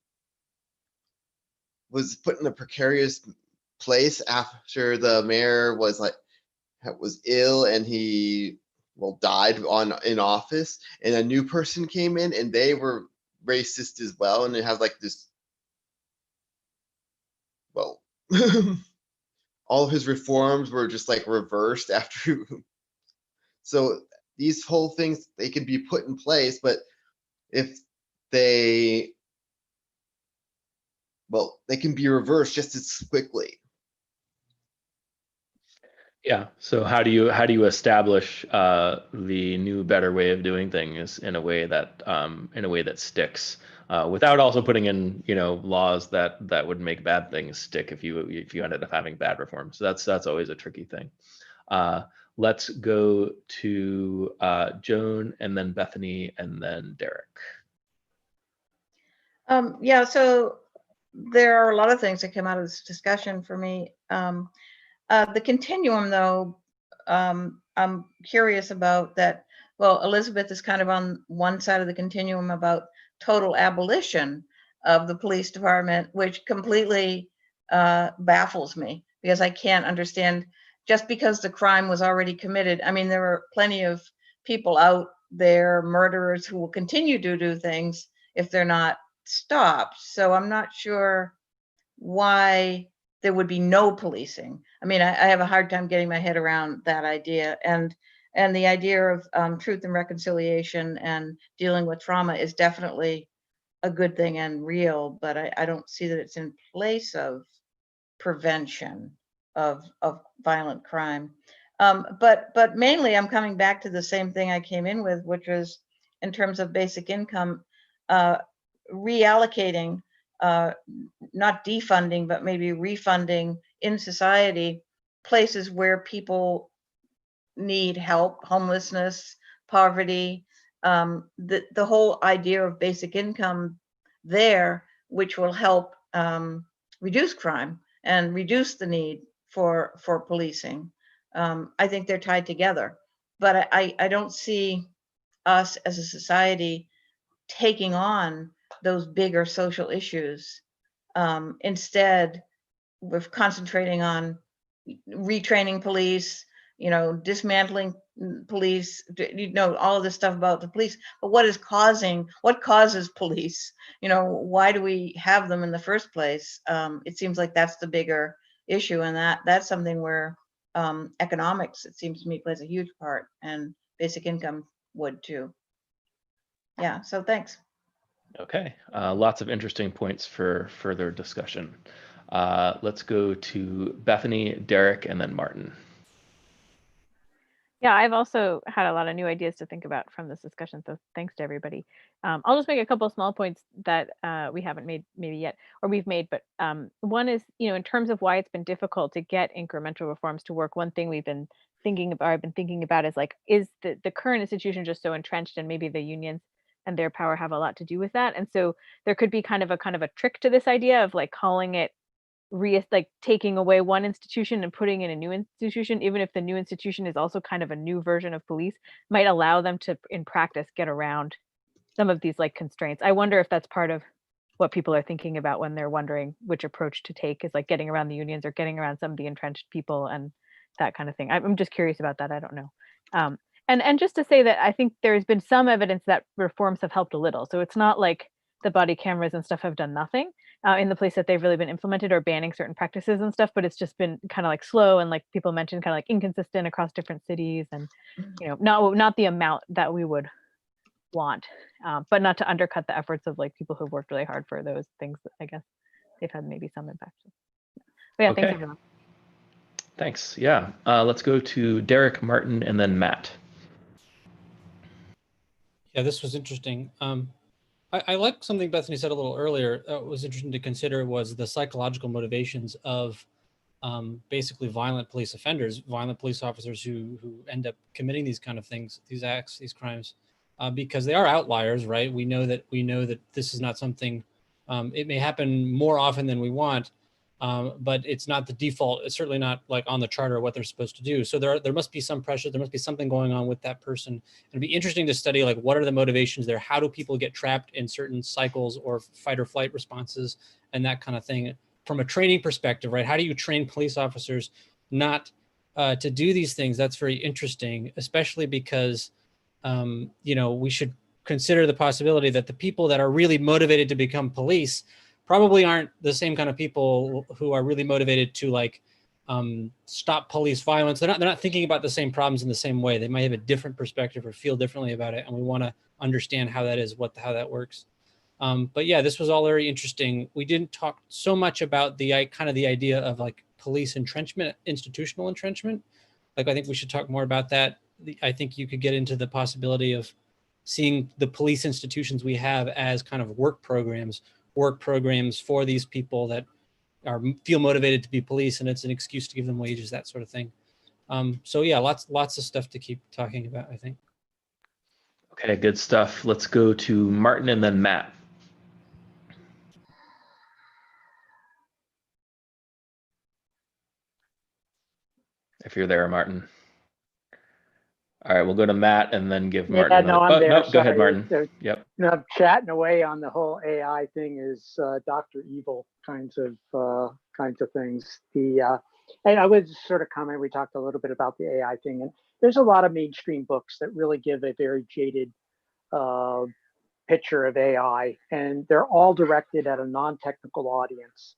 was put in a precarious place after the mayor was ill and he died in office, and a new person came in and they were racist as well, and it has like this all of his reforms were just like reversed after. So these whole things, they can be put in place, but if they can be reversed just as quickly. Yeah. So how do you establish the new, better way of doing things in a way that sticks, without also putting in laws that would make bad things stick if you ended up having bad reforms? So that's always a tricky thing. Let's go to Joan, and then Bethany, and then Derek. Yeah, so there are a lot of things that come out of this discussion for me. The continuum, though, I'm curious about that. Well, Elizabeth is kind of on one side of the continuum about total abolition of the police department, which completely baffles me, because I can't understand, just because the crime was already committed. I mean, there are plenty of people out there, murderers, who will continue to do things if they're not stopped. So I'm not sure why there would be no policing. I mean, I have a hard time getting my head around that idea. And the idea of truth and reconciliation and dealing with trauma is definitely a good thing and real, but I don't see that it's in place of prevention of violent crime. But mainly I'm coming back to the same thing I came in with, which was in terms of basic income, reallocating, not defunding, but maybe refunding in society places where people need help, homelessness, poverty, the whole idea of basic income there, which will help reduce crime and reduce the need for policing. I think they're tied together, but I don't see us as a society taking on those bigger social issues. Instead, we're concentrating on retraining police, dismantling police, all of this stuff about the police. But what causes police? Why do we have them in the first place? It seems like that's the bigger issue, and that's something where economics, it seems to me, plays a huge part, and basic income would too. Yeah, so thanks. Okay, lots of interesting points for further discussion. Let's go to Bethany, Derek, and then Martin. Yeah, I've also had a lot of new ideas to think about from this discussion, so thanks to everybody. I'll just make a couple of small points that we haven't made maybe yet, or we've made, but one is, in terms of why it's been difficult to get incremental reforms to work, one thing we've been thinking about, I've been thinking about is like, is the current institution just so entrenched, and maybe the unions and their power have a lot to do with that? And so there could be kind of a trick to this idea of like calling it like taking away one institution and putting in a new institution, even if the new institution is also kind of a new version of police, might allow them to, in practice, get around some of these like constraints. I wonder if that's part of what people are thinking about when they're wondering which approach to take, is like getting around the unions or getting around some of the entrenched people and that kind of thing. I'm just curious about that. I don't know. And just to say that I think there's been some evidence that reforms have helped a little. So it's not like the body cameras and stuff have done nothing in the place that they've really been implemented, or banning certain practices and stuff, but it's just been kind of like slow, and like people mentioned, kind of like inconsistent across different cities, and not the amount that we would want, but not to undercut the efforts of like people who've worked really hard for those things. I guess they've had maybe some impact. But yeah, Okay. thanks everyone. Thanks. Yeah, let's go to Derek, Martin, and then Matt. Yeah, this was interesting. I like something Bethany said a little earlier. That was interesting to consider, was the psychological motivations of basically violent police offenders, violent police officers who end up committing these kind of things, these acts, these crimes, because they are outliers, right? We know that this is not something. It may happen more often than we want, but it's not the default. It's certainly not like on the charter of what they're supposed to do. So there must be some pressure. There must be something going on with that person. It'd be interesting to study like what are the motivations there? How do people get trapped in certain cycles or fight or flight responses and that kind of thing? From a training perspective, right? How do you train police officers not to do these things? That's very interesting, especially because we should consider the possibility that the people that are really motivated to become police probably aren't the same kind of people who are really motivated to like stop police violence. They're not thinking about the same problems in the same way. They might have a different perspective or feel differently about it, and we want to understand how that is, how that works. But yeah, this was all very interesting. We didn't talk so much about the idea of like police entrenchment, institutional entrenchment. Like I think we should talk more about that. I think you could get into the possibility of seeing the police institutions we have as kind of work programs for these people that feel motivated to be police, and it's an excuse to give them wages, that sort of thing. So yeah, lots of stuff to keep talking about, I think. Okay, good stuff. Let's go to Martin and then Matt. If you're there, Martin. All right, we'll go to Matt and then give Martin. Yeah, no, I'm there. No, go ahead, Martin. Yep. Chatting away on the whole AI thing is Dr. Evil kinds of things. And I would sort of comment. We talked a little bit about the AI thing, and there's a lot of mainstream books that really give a very jaded picture of AI, and they're all directed at a non-technical audience.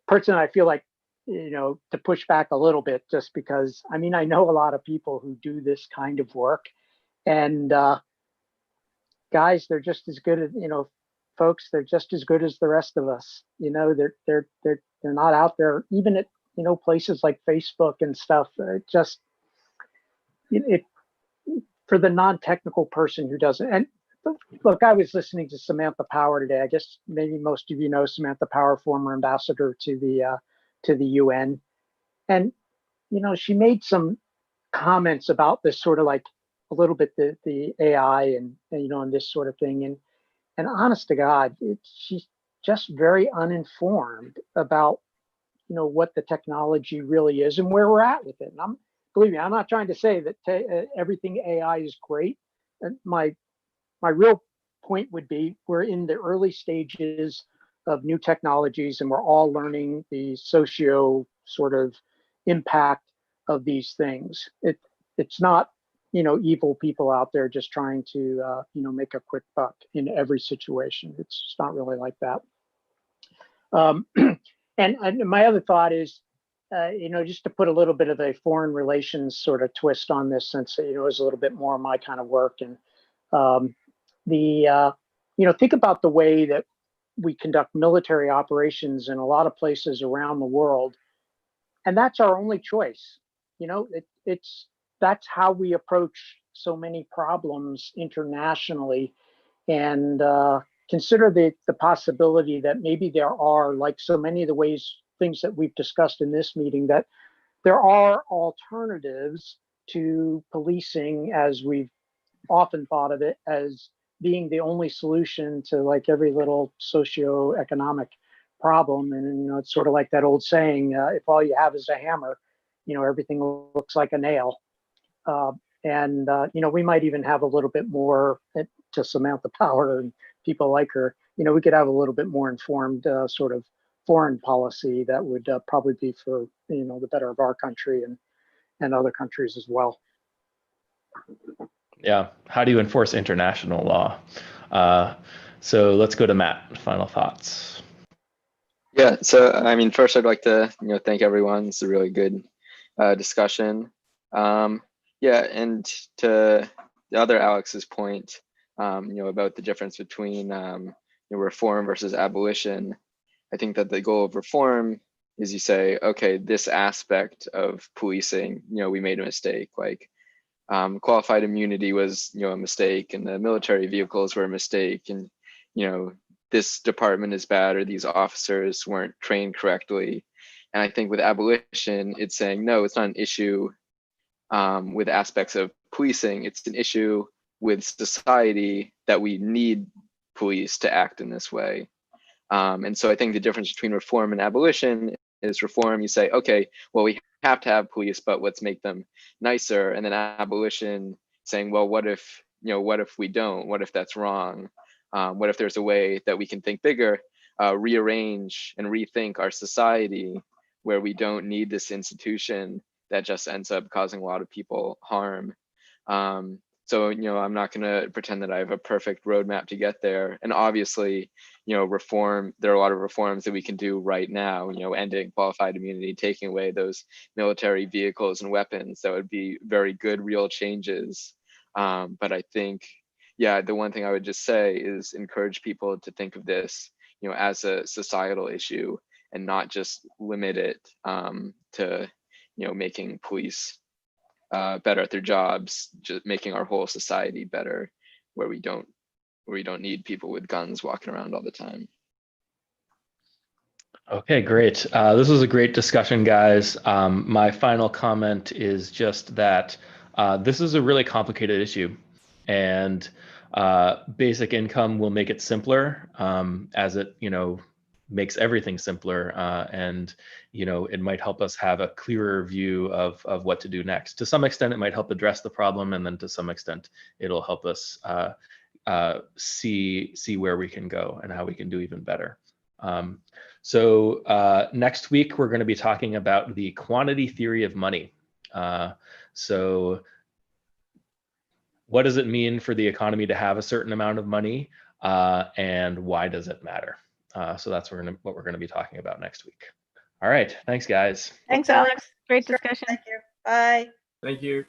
Personally, I feel like, to push back a little bit, just because, I know a lot of people who do this kind of work, and guys, they're just as good as, folks, they're just as good as the rest of us. They're They're not out there, even at, places like Facebook and stuff. It for the non-technical person who doesn't. And look, I was listening to Samantha Power today. I guess maybe most of you know Samantha Power, former ambassador to the UN, and she made some comments about this sort of like a little bit the AI and this sort of thing. And honest to God, she's just very uninformed about what the technology really is and where we're at with it. And believe me, I'm not trying to say that everything AI is great. And my real point would be we're in the early stages of new technologies, and we're all learning the socio sort of impact of these things. It's not evil people out there just trying to make a quick buck in every situation. It's just not really like that. And my other thought is, just to put a little bit of a foreign relations sort of twist on this, since it was a little bit more my kind of work, and think about the way that we conduct military operations in a lot of places around the world, and that's our only choice. That's how we approach so many problems internationally, and consider the possibility that maybe there are, like so many of the things that we've discussed in this meeting, that there are alternatives to policing as we've often thought of it, as being the only solution to like every little socioeconomic problem. And it's sort of like that old saying, if all you have is a hammer, everything looks like a nail. We might even have a little bit more, to Samantha Power and people like her, we could have a little bit more informed sort of foreign policy that would probably be for the better of our country and other countries as well. Yeah. How do you enforce international law? So let's go to Matt. Final thoughts. Yeah. So, I mean, first I'd like to, thank everyone. It's a really good discussion. Yeah. And to the other Alex's point, about the difference between reform versus abolition, I think that the goal of reform is you say, okay, this aspect of policing, we made a mistake. Like qualified immunity was, a mistake, and the military vehicles were a mistake, and this department is bad, or these officers weren't trained correctly. And I think with abolition, it's saying no, it's not an issue with aspects of policing. It's an issue with society that we need police to act in this way. And so I think the difference between reform and abolition is reform, you say, okay, well, we have to have police, but let's make them nicer. And then abolition saying, well, what if we don't? What if that's wrong? What if there's a way that we can think bigger, rearrange and rethink our society where we don't need this institution that just ends up causing a lot of people harm. So, I'm not going to pretend that I have a perfect roadmap to get there. And obviously, reform, there are a lot of reforms that we can do right now, ending qualified immunity, taking away those military vehicles and weapons. That would be very good, real changes. But I think, yeah, the one thing I would just say is encourage people to think of this, as a societal issue and not just limit it to, making police better at their jobs, just making our whole society better, where we don't need people with guns walking around all the time. Okay, great. This was a great discussion, guys. My final comment is just that this is a really complicated issue, and basic income will make it simpler, as it makes everything simpler, and it might help us have a clearer view of what to do next. To some extent, it might help address the problem, and then to some extent, it'll help us see where we can go and how we can do even better. So next week, we're going to be talking about the quantity theory of money. So what does it mean for the economy to have a certain amount of money, and why does it matter? So that's what we're going to be talking about next week. All right. Thanks, guys. Thanks, Alex. Great discussion. Thank you. Bye. Thank you.